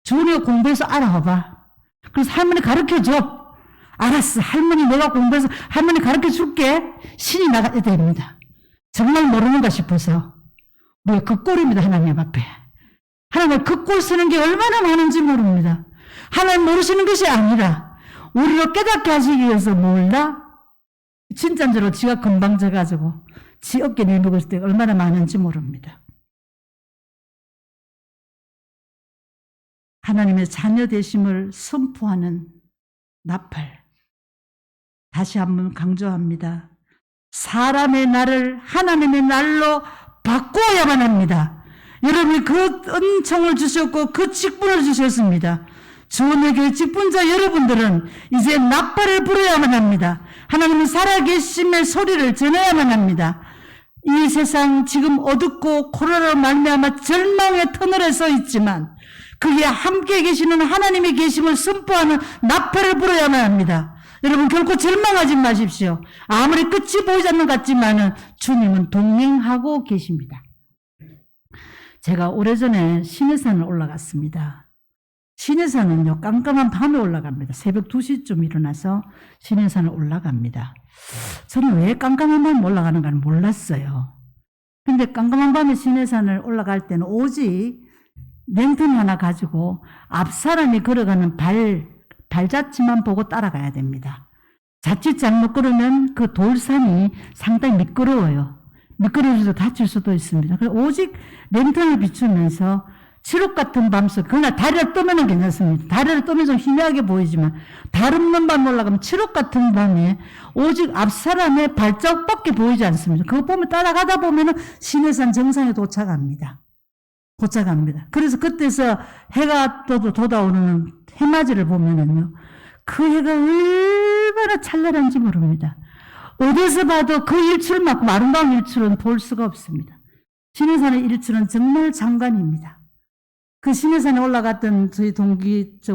주은이가 공부해서 알아봐. 그래서 할머니 가르쳐줘. 알았어. 할머니 내가 공부해서 할머니 가르쳐줄게. 신이 나가야 됩니다. 정말 모르는가 싶어서. 뭐야, 그 꼴입니다. 하나님 앞에. 하나님 그 꼴 쓰는 게 얼마나 많은지 모릅니다. 하나님 모르시는 것이 아니라 우리를 깨닫게 하시기 위해서 몰라? 진짜로 지가 금방 져가지고 지 어깨 내밀었을 때 얼마나 많은지 모릅니다. 하나님의 자녀 되심을 선포하는 나팔. 다시 한번 강조합니다. 사람의 날을 하나님의 날로 바꿔야만 합니다. 여러분이 그 은총을 주셨고 그 직분을 주셨습니다. 주원의 직분자 여러분들은 이제 나팔을 불어야만 합니다. 하나님은 살아계심의 소리를 전해야만 합니다. 이 세상 지금 어둡고 코로나로 말미암아 절망의 터널에 서 있지만 그에 함께 계시는 하나님의 계심을 선포하는 나팔을 불어야만 합니다. 여러분 결코 절망하지 마십시오. 아무리 끝이 보이지 않는 것 같지만은 주님은 동행하고 계십니다. 제가 오래전에 신해산을 올라갔습니다. 신해산은요 깜깜한 밤에 올라갑니다. 새벽 2시쯤 일어나서 신해산을 올라갑니다. 저는 왜 깜깜한 밤에 올라가는가는 몰랐어요. 근데 깜깜한 밤에 신해산을 올라갈 때는 오직 랜턴 하나 가지고 앞 사람이 걸어가는 발자취만 보고 따라가야 됩니다. 자칫 잘못 걸으면 그 돌산이 상당히 미끄러워요. 미끄러워서 다칠 수도 있습니다. 그래서 오직 랜턴을 비추면서 칠흑 같은 밤속, 그러나 다리를 떠면 괜찮습니다. 다리를 떠면 좀 희미하게 보이지만, 달 없는 밤 올라가면 칠흑 같은 밤에 오직 앞 사람의 발자국밖에 보이지 않습니다. 그거 보면 따라가다 보면은 시내산 정상에 도착합니다. 그래서 그때서 해가 돋아오르는 해맞이를 보면은요, 그 해가 얼마나 찬란한지 모릅니다. 어디서 봐도 그 일출만큼 아름다운 일출은 볼 수가 없습니다. 시내산의 일출은 정말 장관입니다. 그 시내산에 올라갔던 저희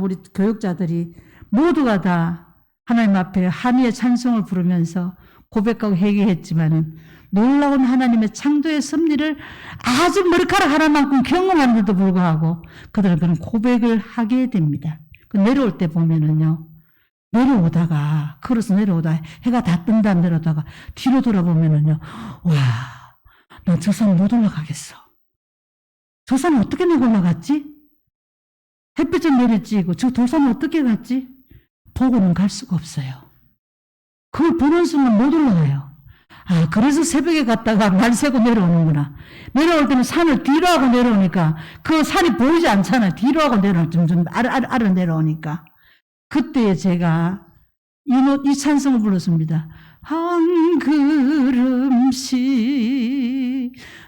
우리 교육자들이 모두가 다 하나님 앞에 한의의 찬송을 부르면서 고백하고 회개했지만은 놀라운 하나님의 창조의 섭리를 아주 머리카락 하나만큼 경험하는데도 불구하고 그들은 그런 고백을 하게 됩니다. 그 내려올 때 보면은요, 걸어서 내려오다가 해가 다 뜬다 내려오다가 뒤로 돌아보면은요, 와, 난 저 산 못 올라가겠어. 저 산 어떻게 내가 올라갔지? 햇빛이 내리쬐고 저 돌산 어떻게 갔지? 보고는 갈 수가 없어요. 그걸 보는 순간 못 올라가요. 아, 그래서 새벽에 갔다가 날 새고 내려오는구나. 내려올 때는 산을 뒤로 하고 내려오니까 그 산이 보이지 않잖아요. 뒤로 하고 좀 아래 내려오니까. 그때 제가 이 찬송을 불렀습니다. 한 걸음씩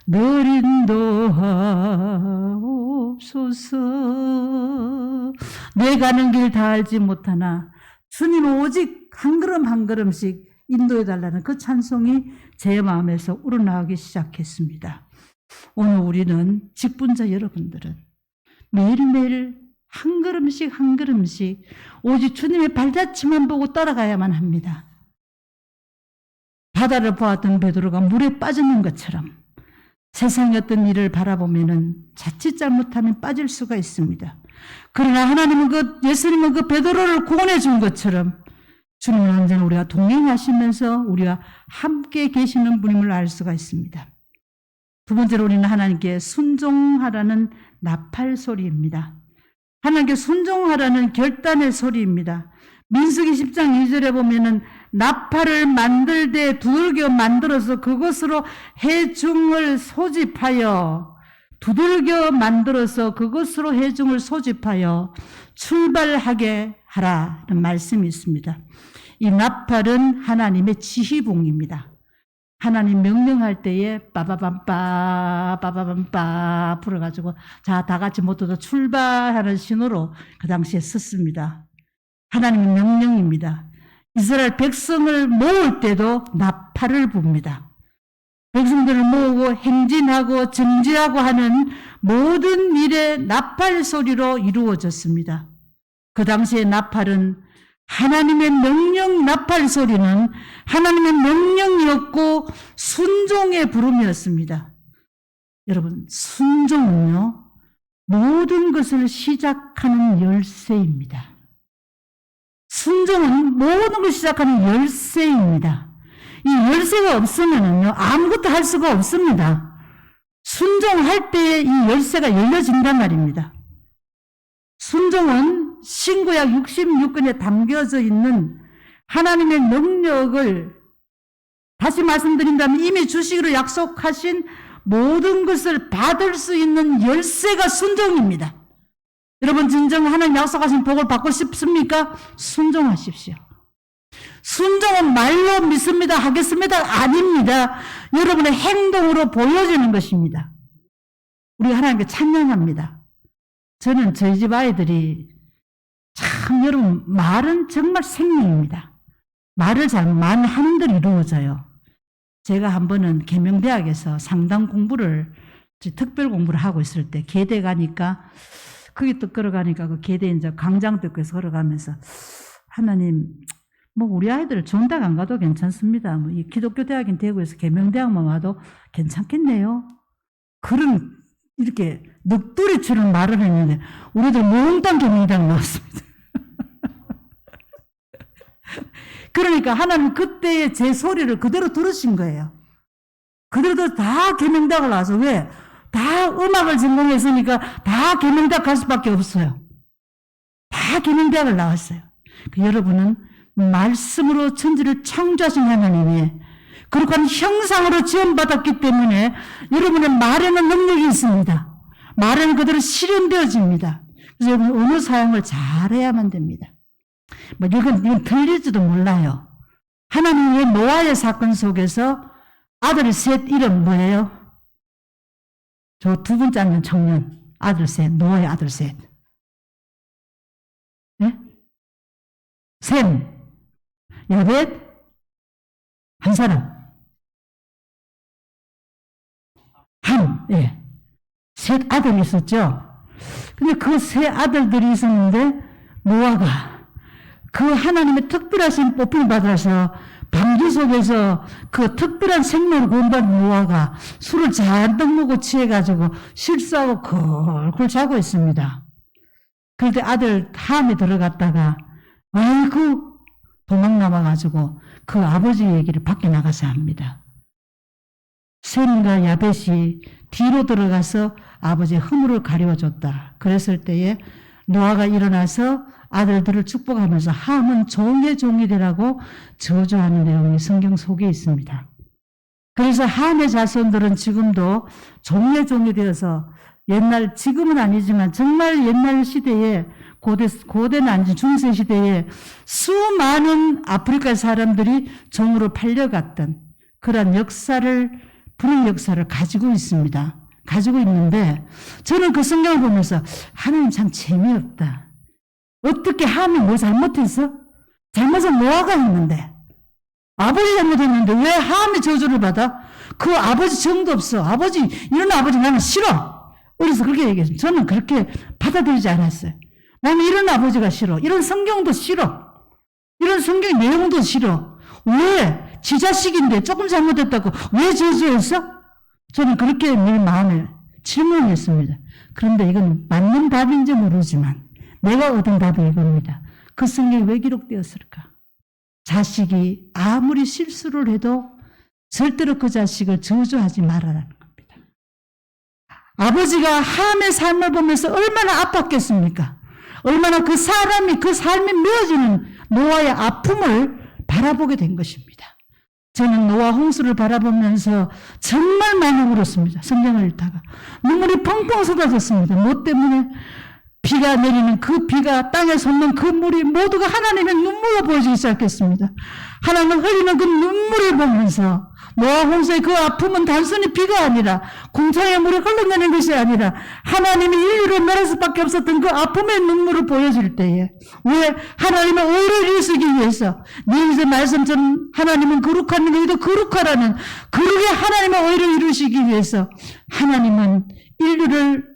늘 인도하옵소서. 내 가는 길 다 알지 못하나 주님은 오직 한 걸음 한 걸음씩 인도해달라는 그 찬송이 제 마음에서 우러나오기 시작했습니다. 오늘 우리는 직분자 여러분들은 매일매일 한 걸음씩 한 걸음씩 오직 주님의 발자취만 보고 따라가야만 합니다. 바다를 보았던 베드로가 물에 빠지는 것처럼 세상의 어떤 일을 바라보면은 자칫 잘못하면 빠질 수가 있습니다. 그러나 하나님은 예수님은 그 베드로를 구원해 준 것처럼 주님은 언제나 우리가 동행하시면서 우리가 함께 계시는 분임을 알 수가 있습니다. 두 번째로 우리는 하나님께 순종하라는 나팔 소리입니다. 하나님께 순종하라는 결단의 소리입니다. 민수기 10장 2절에 보면은 나팔을 만들되 두들겨 만들어서 그것으로 해중을 소집하여 출발하게 하라는 말씀이 있습니다. 이 나팔은 하나님의 지휘봉입니다. 하나님 명령할 때에 빠바밤빠 불어가지고 자, 다 같이 모두 출발하는 신호로 그 당시에 썼습니다. 하나님의 명령입니다. 이스라엘 백성을 모을 때도 나팔을 붑니다. 백성들을 모으고 행진하고 정지하고 하는 모든 일에 나팔 소리로 이루어졌습니다. 그 당시에 나팔은 하나님의 명령, 나팔 소리는 하나님의 명령이었고 순종의 부름이었습니다. 여러분, 순종은요, 모든 것을 시작하는 열쇠입니다. 순종은 모든 것을 시작하는 열쇠입니다. 이 열쇠가 없으면요, 아무것도 할 수가 없습니다. 순종할 때에 이 열쇠가 열려진단 말입니다. 순종은 신구약 66권에 담겨져 있는 하나님의 능력을 다시 말씀드린다면 이미 주시기로 약속하신 모든 것을 받을 수 있는 열쇠가 순종입니다. 여러분, 진정 하나님 약속하신 복을 받고 싶습니까? 순종하십시오. 순종은 말로 믿습니다, 하겠습니다, 아닙니다. 여러분의 행동으로 보여지는 것입니다. 우리가 하나님께 찬양합니다. 저는 저희 집 아이들이 참, 여러분, 말은 정말 생명입니다. 말을 말 하는 대로 이루어져요. 제가 한 번은 계명대학에서 상당 공부를, 특별 공부를 하고 있을 때 계대 가니까, 거기 또 걸어가니까 그 계대 이제 광장 뜰에서 걸어가면서 하나님, 뭐 우리 아이들 좋은 대학 안 가도 괜찮습니다. 뭐 이 기독교 대학인 대구에서 계명대학만 와도 괜찮겠네요. 그런 이렇게 넋두리처럼 말을 했는데 우리들 몽땅 계명대학 나왔습니다. 그러니까 하나님 그때의 제 소리를 그대로 들으신 거예요. 그대로 다 계명대학을 나와서 왜? 다 음악을 전공했으니까 다 계명대학 갈 수밖에 없어요. 다 계명대학을 나왔어요. 여러분은 말씀으로 천지를 창조하신 하나님의 거룩한 형상으로 지원받았기 때문에 여러분의 말에는 능력이 있습니다. 말은 그대로 실현되어집니다. 그래서 여러분 언어 사용을 잘해야만 됩니다. 뭐 이건 틀릴지도 몰라요. 하나님의 노아의 사건 속에서 아들 셋 이름 뭐예요? 저 두 번째 앉은 청년 아들 셋, 노아의 아들 셋. 네? 셈, 야벳, 한 사람. 함, 예. 셋 아들이 있었죠. 근데 그 세 아들들이 있었는데 노아가 그 하나님의 특별하신 뽑힘을 받아서 방주 속에서 그 특별한 생명을 구원받은 노아가 술을 잔뜩 먹고 취해가지고 실수하고 콜콜 자고 있습니다. 그런데 아들 함에 들어갔다가 아이고 도망 나와가지고 그 아버지 얘기를 밖에 나가서 합니다. 셈과 야벳이 뒤로 들어가서 아버지의 허물을 가려줬다. 그랬을 때에 노아가 일어나서 아들들을 축복하면서 함은 종의 종이 되라고 저주하는 내용이 성경 속에 있습니다. 그래서 함의 자손들은 지금도 종의 종이 되어서 옛날, 지금은 아니지만 정말 옛날 시대에 고대는 아니지 중세 시대에 수많은 아프리카 사람들이 종으로 팔려갔던 그런 역사를, 불의 역사를 가지고 있습니다. 가지고 있는데 저는 그 성경을 보면서 하나님 참 재미없다. 어떻게 함이 뭐 잘못했어? 잘못은 노아가 했는데 아버지 잘못했는데 왜 함이 저주를 받아? 그 아버지 정도 없어. 아버지 이런 아버지 나는 싫어. 어려서 그렇게 얘기했어요. 저는 그렇게 받아들이지 않았어요. 나는 이런 아버지가 싫어. 이런 성경도 싫어. 이런 성경 내용도 싫어. 왜? 지 자식인데 조금 잘못했다고 왜 저주했어? 저는 그렇게 내 마음에 질문했습니다. 그런데 이건 맞는 답인지 모르지만 내가 얻은 답이 이겁니다. 그 성경이 왜 기록되었을까? 자식이 아무리 실수를 해도 절대로 그 자식을 저주하지 말아라는 겁니다. 아버지가 함의 삶을 보면서 얼마나 아팠겠습니까? 얼마나 그 사람이 그 삶이 맺어지는 노아의 아픔을 바라보게 된 것입니다. 저는 노아 홍수를 바라보면서 정말 많이 울었습니다. 성경을 읽다가 눈물이 펑펑 쏟아졌습니다. 뭐 때문에? 비가 내리는 그 비가 땅에 솟는 그 물이 모두가 하나님의 눈물로 보여지기 시작했습니다. 하나님은 흘리는 그 눈물을 보면서 노아 홍수의 그 아픔은 단순히 비가 아니라 공창의 물이 흘러내는 것이 아니라 하나님이 인류를 멸할 수밖에 없었던 그 아픔의 눈물을 보여줄 때에 왜 하나님의 의를 이루시기 위해서 니은의 말씀처럼 하나님은 거룩한 너희도 거룩하라는 거룩의 하나님의 의를 이루시기 위해서 하나님은 인류를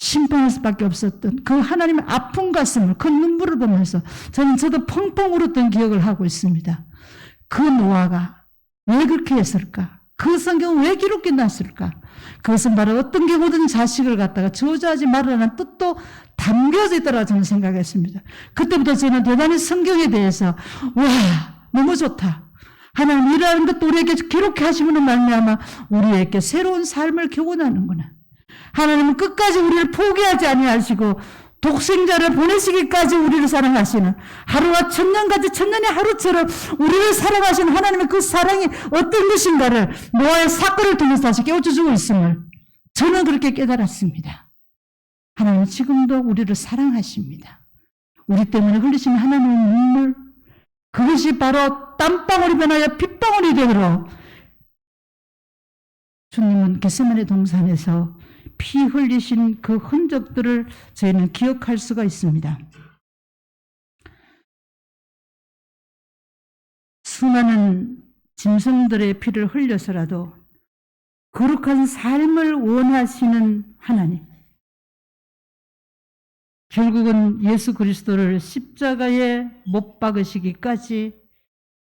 심판할 수밖에 없었던 그 하나님의 아픈 가슴을, 그 눈물을 보면서 저도 펑펑 울었던 기억을 하고 있습니다. 그 노아가 왜 그렇게 했을까? 그 성경은 왜 기록이 났을까? 그것은 바로 어떤 경우든 자식을 갖다가 저주하지 말라는 뜻도 담겨져 있다고 저는 생각했습니다. 그때부터 저는 대단히 성경에 대해서 와 너무 좋다. 하나님 이라는 것도 우리에게 기록하시는 말미암아 우리에게 새로운 삶을 교훈하는구나. 하나님은 끝까지 우리를 포기하지 아니하시고 독생자를 보내시기까지 우리를 사랑하시는 하루와 천년까지 천년의 하루처럼 우리를 사랑하시는 하나님의 그 사랑이 어떤 것인가를 노아의 사건을 통해서 다시 깨우쳐주고 있음을 저는 그렇게 깨달았습니다. 하나님은 지금도 우리를 사랑하십니다. 우리 때문에 흘리시는 하나님의 눈물, 그것이 바로 땀방울이 변하여 핏방울이 되도록 주님은 겟세마네 동산에서 피 흘리신 그 흔적들을 저희는 기억할 수가 있습니다. 수많은 짐승들의 피를 흘려서라도 거룩한 삶을 원하시는 하나님, 결국은 예수 그리스도를 십자가에 못 박으시기까지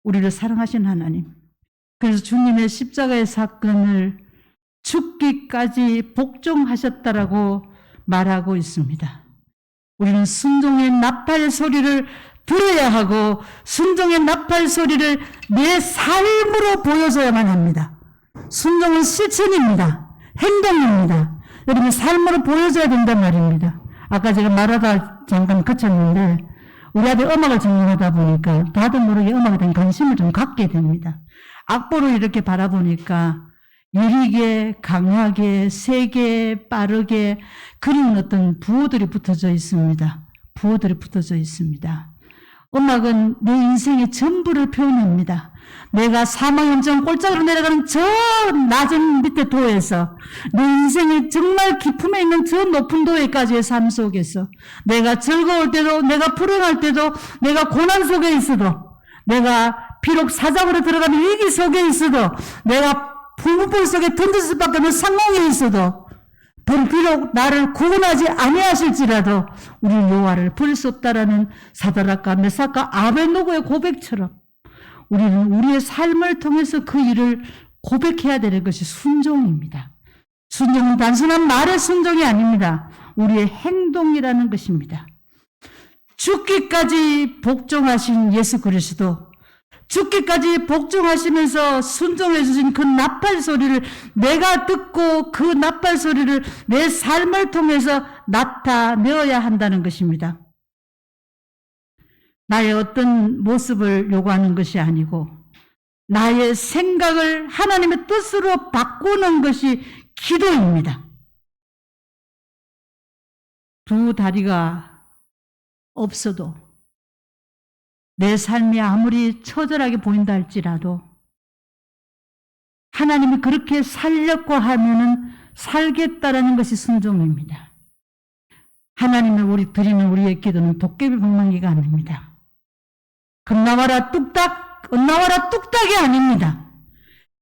우리를 사랑하신 하나님, 그래서 주님의 십자가의 사건을 죽기까지 복종하셨다라고 말하고 있습니다. 우리는 순종의 나팔 소리를 들어야 하고 순종의 나팔 소리를 내 삶으로 보여줘야만 합니다. 순종은 실천입니다. 행동입니다. 여러분 삶으로 보여줘야 된단 말입니다. 아까 제가 말하다 잠깐 그쳤는데 우리 아들 음악을 전공하다 보니까 다들 모르게 음악에 대한 관심을 좀 갖게 됩니다. 악보를 이렇게 바라보니까 여리게, 강하게, 세게, 빠르게 그런 어떤 부호들이 붙어져 있습니다. 부호들이 붙어져 있습니다. 음악은 내 인생의 전부를 표현합니다. 내가 사망연전 꼴짝으로 내려가는 저 낮은 밑에 도에서 내 인생의 정말 깊음에 있는 저 높은 도에까지의 삶 속에서 내가 즐거울 때도, 내가 불행할 때도, 내가 고난 속에 있어도, 내가 비록 사자굴에 들어가는 위기 속에 있어도, 내가 풍불 속에 던질 수밖에 없는 상황에 있어도, 비록 나를 구원하지 아니하실지라도 우리 여호와를 버릴 수 없다라는 사드락과 메삭과 아벳노고의 고백처럼 우리는 우리의 삶을 통해서 그 일을 고백해야 되는 것이 순종입니다. 순종은 단순한 말의 순종이 아닙니다. 우리의 행동이라는 것입니다. 죽기까지 복종하신 예수 그리스도, 죽기까지 복종하시면서 순종해 주신 그 나팔 소리를 내가 듣고 그 나팔 소리를 내 삶을 통해서 나타내어야 한다는 것입니다. 나의 어떤 모습을 요구하는 것이 아니고 나의 생각을 하나님의 뜻으로 바꾸는 것이 기도입니다. 두 다리가 없어도 내 삶이 아무리 처절하게 보인다 할지라도 하나님이 그렇게 살려고 하면은 살겠다라는 것이 순종입니다. 하나님을 우리 드리는 우리의 기도는 도깨비 방망이가 아닙니다. 금나와라 뚝딱, 은나와라 뚝딱이 아닙니다.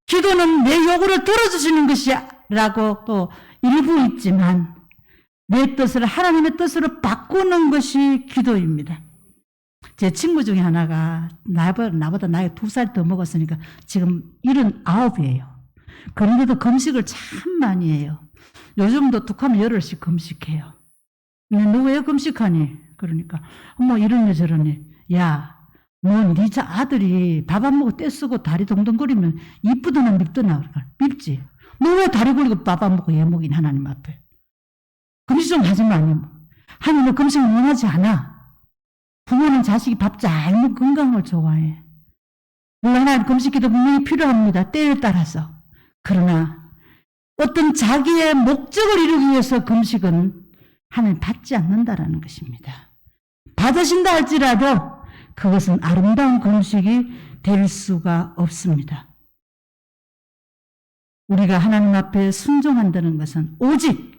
기도는 내 요구를 들어주시는 것이라고 또 일부 있지만 내 뜻을 하나님의 뜻으로 바꾸는 것이 기도입니다. 제 친구 중에 하나가 나보다 나이 2살 더 먹었으니까 지금 79이에요. 그런데도 금식을 참 많이 해요. 요즘도 툭하면 열흘씩 금식해요. 너 왜 금식하니? 그러니까 뭐 이러니 저러니. 야, 너 네 아들이 밥 안 먹고 떼쓰고 다리 동동거리면 이쁘드나 밉드나? 그러니까 밉지. 너 왜 다리 굴리고 밥 안 먹고 예먹인 하나님 앞에. 금식 좀 하지 마. 하나님은 금식을 원하지 않아. 부모는 자식이 밥 잘 먹고 건강을 좋아해. 물론 하나님 금식기도 분명히 필요합니다. 때에 따라서. 그러나 어떤 자기의 목적을 이루기 위해서 금식은 하나님 받지 않는다라는 것입니다. 받으신다 할지라도 그것은 아름다운 금식이 될 수가 없습니다. 우리가 하나님 앞에 순종한다는 것은 오직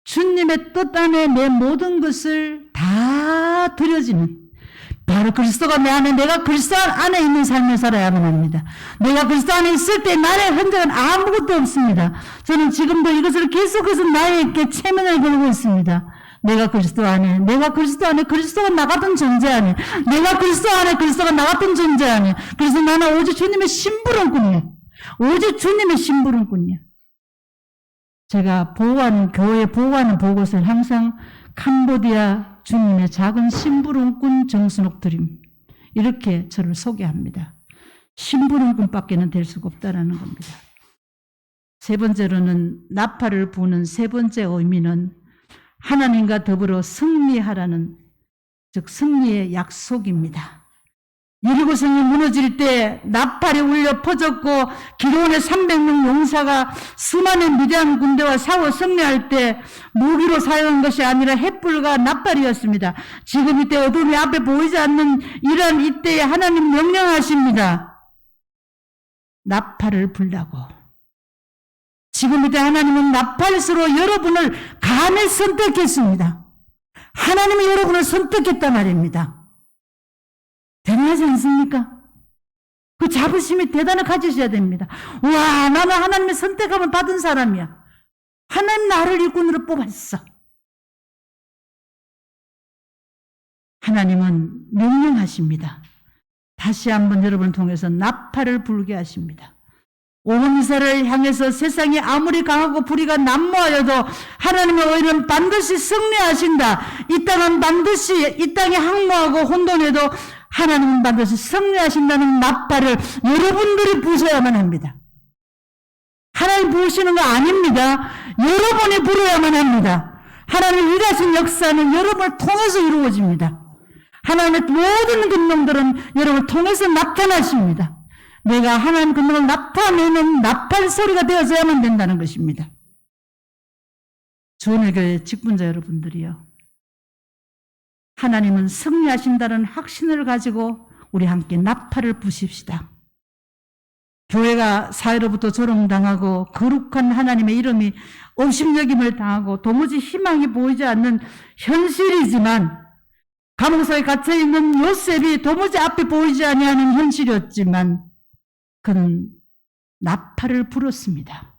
주님의 뜻 안에 내 모든 것을 다 드려지는, 바로 그리스도가 내 안에, 내가 그리스도 안에 있는 삶을 살아야만 합니다. 내가 그리스도 안에 있을 때 나의 흔적은 아무것도 없습니다. 저는 지금도 이것을 계속해서 나에게 체면을 걸고 있습니다. 내가 그리스도 안에, 내가 그리스도 안에, 그리스도가 나 같은 존재 안에, 내가 그리스도 안에, 그리스도가 나 같은 존재 안에. 그래서 나는 오직 주님의 심부름꾼이에요. 오직 주님의 심부름꾼이에요. 제가 보호하는, 교회 보호하는 보고서를 항상 캄보디아 주님의 작은 심부름꾼 정순옥 드림, 이렇게 저를 소개합니다. 심부름꾼밖에는 될 수가 없다라는 겁니다. 세 번째로는 나팔을 부는 세 번째 의미는 하나님과 더불어 승리하라는, 즉 승리의 약속입니다. 여리고성이 무너질 때 나팔이 울려 퍼졌고 기드온의 300명 용사가 수많은 미디안 군대와 싸워 승리할 때 무기로 사용한 것이 아니라 횃불과 나팔이었습니다. 지금 이때 어둠이 앞에 보이지 않는 이런 이때에 하나님 명령하십니다. 나팔을 불라고. 지금 이때 하나님은 나팔수로 여러분을 감히 선택했습니다. 하나님이 여러분을 선택했단 말입니다. 대단하지 않습니까? 그 자부심이 대단히 가지셔야 됩니다. 와, 나는 하나님의 선택함을 받은 사람이야. 하나님 나를 일꾼으로 뽑았어. 하나님은 명령하십니다. 다시 한번 여러분을 통해서 나팔을 불게 하십니다. 온 이스라엘을 향해서 세상이 아무리 강하고 불의가 난무하여도 하나님의 의는 반드시 승리하신다. 이 땅은 반드시, 이 땅이 항모하고 혼돈해도 하나님은 반드시 승리하신다는 나팔을 여러분들이 부셔야만 합니다. 하나님 부으시는 거 아닙니다. 여러분이 부려야만 합니다. 하나님의 위대하신 역사는 여러분을 통해서 이루어집니다. 하나님의 모든 금령들은 여러분을 통해서 나타나십니다. 내가 하나님 권능을 나타내는 나팔 소리가 되어져야만 된다는 것입니다. 주원의교회 직분자 여러분들이요, 하나님은 승리하신다는 확신을 가지고 우리 함께 나팔을 부십시다. 교회가 사회로부터 조롱당하고 거룩한 하나님의 이름이 업신여김을 당하고 도무지 희망이 보이지 않는 현실이지만, 감옥사에 갇혀있는 요셉이 도무지 앞이 보이지 아니하는 현실이었지만 그는 나팔을 불었습니다.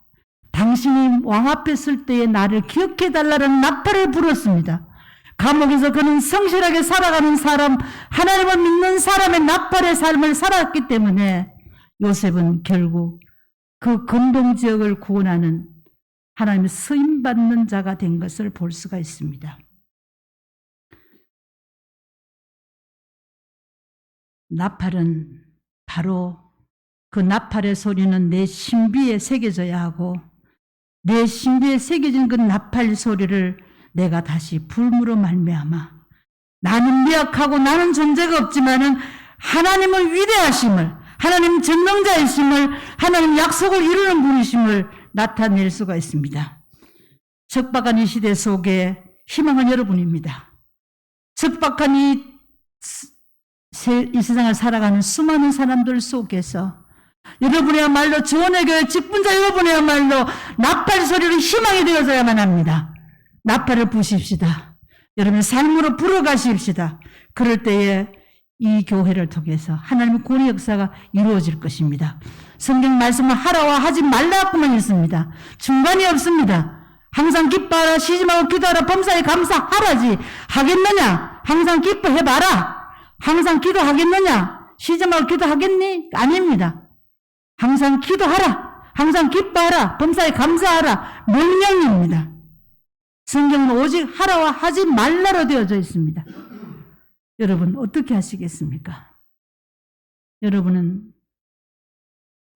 당신이 왕 앞에 설 때에 나를 기억해달라는 나팔을 불었습니다. 감옥에서 그는 성실하게 살아가는 사람, 하나님을 믿는 사람의 나팔의 삶을 살았기 때문에 요셉은 결국 그 근동지역을 구원하는 하나님의 쓰임받는 자가 된 것을 볼 수가 있습니다. 나팔은 바로 그 나팔의 소리는 내 신비에 새겨져야 하고, 내 신비에 새겨진 그 나팔 소리를 내가 다시 불므로 말미암아 나는 미약하고 나는 존재가 없지만은 하나님의 위대하심을, 하나님 전능자이심을, 하나님 약속을 이루는 분이심을 나타낼 수가 있습니다. 척박한 이 시대 속에 희망은 여러분입니다. 척박한 이 세상을 살아가는 수많은 사람들 속에서 여러분이야말로 주원의교회 직분자 여러분이야말로 나팔 소리로 희망이 되어져야만 합니다. 나팔을 부십시다. 여러분의 삶으로 불어가십시다. 그럴 때에 이 교회를 통해서 하나님의 구원의 역사가 이루어질 것입니다. 성경 말씀은 하라와 하지 말라고만 있습니다. 중간이 없습니다. 항상 기뻐하라, 쉬지마고 기도하라, 범사에 감사하라지 하겠느냐? 항상 기뻐해봐라. 항상 기도하겠느냐? 쉬지 말고 기도하겠니? 아닙니다. 항상 기도하라. 항상 기뻐하라. 범사에 감사하라. 명령입니다. 성경은 오직 하라와 하지 말라로 되어져 있습니다. 여러분 어떻게 하시겠습니까? 여러분은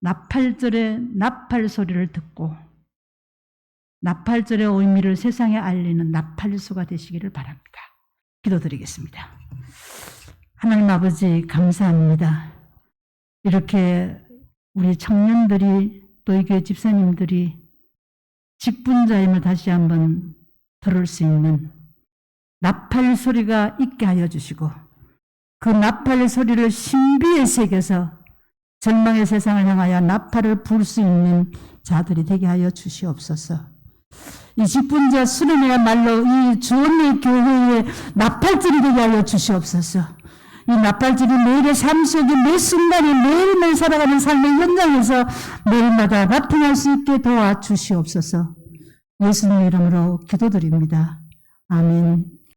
나팔절의 나팔 소리를 듣고 나팔절의 의미를 세상에 알리는 나팔수가 되시기를 바랍니다. 기도드리겠습니다. 하나님 아버지 감사합니다. 이렇게 우리 청년들이 또 이 교회 집사님들이 직분자임을 다시 한번 들을 수 있는 나팔 소리가 있게 하여 주시고, 그 나팔 소리를 신비에 새겨서 절망의 세상을 향하여 나팔을 불 수 있는 자들이 되게 하여 주시옵소서. 이 직분자 수련회야말로 이 주원의 교회의 나팔들이 되게 하여 주시옵소서. 이 나팔들이 매일의 삶 속에 매 순간에 매일매일 살아가는 삶의 현장에서 매일마다 나타날 수 있게 도와주시옵소서. 예수님의 이름으로 기도드립니다. 아멘.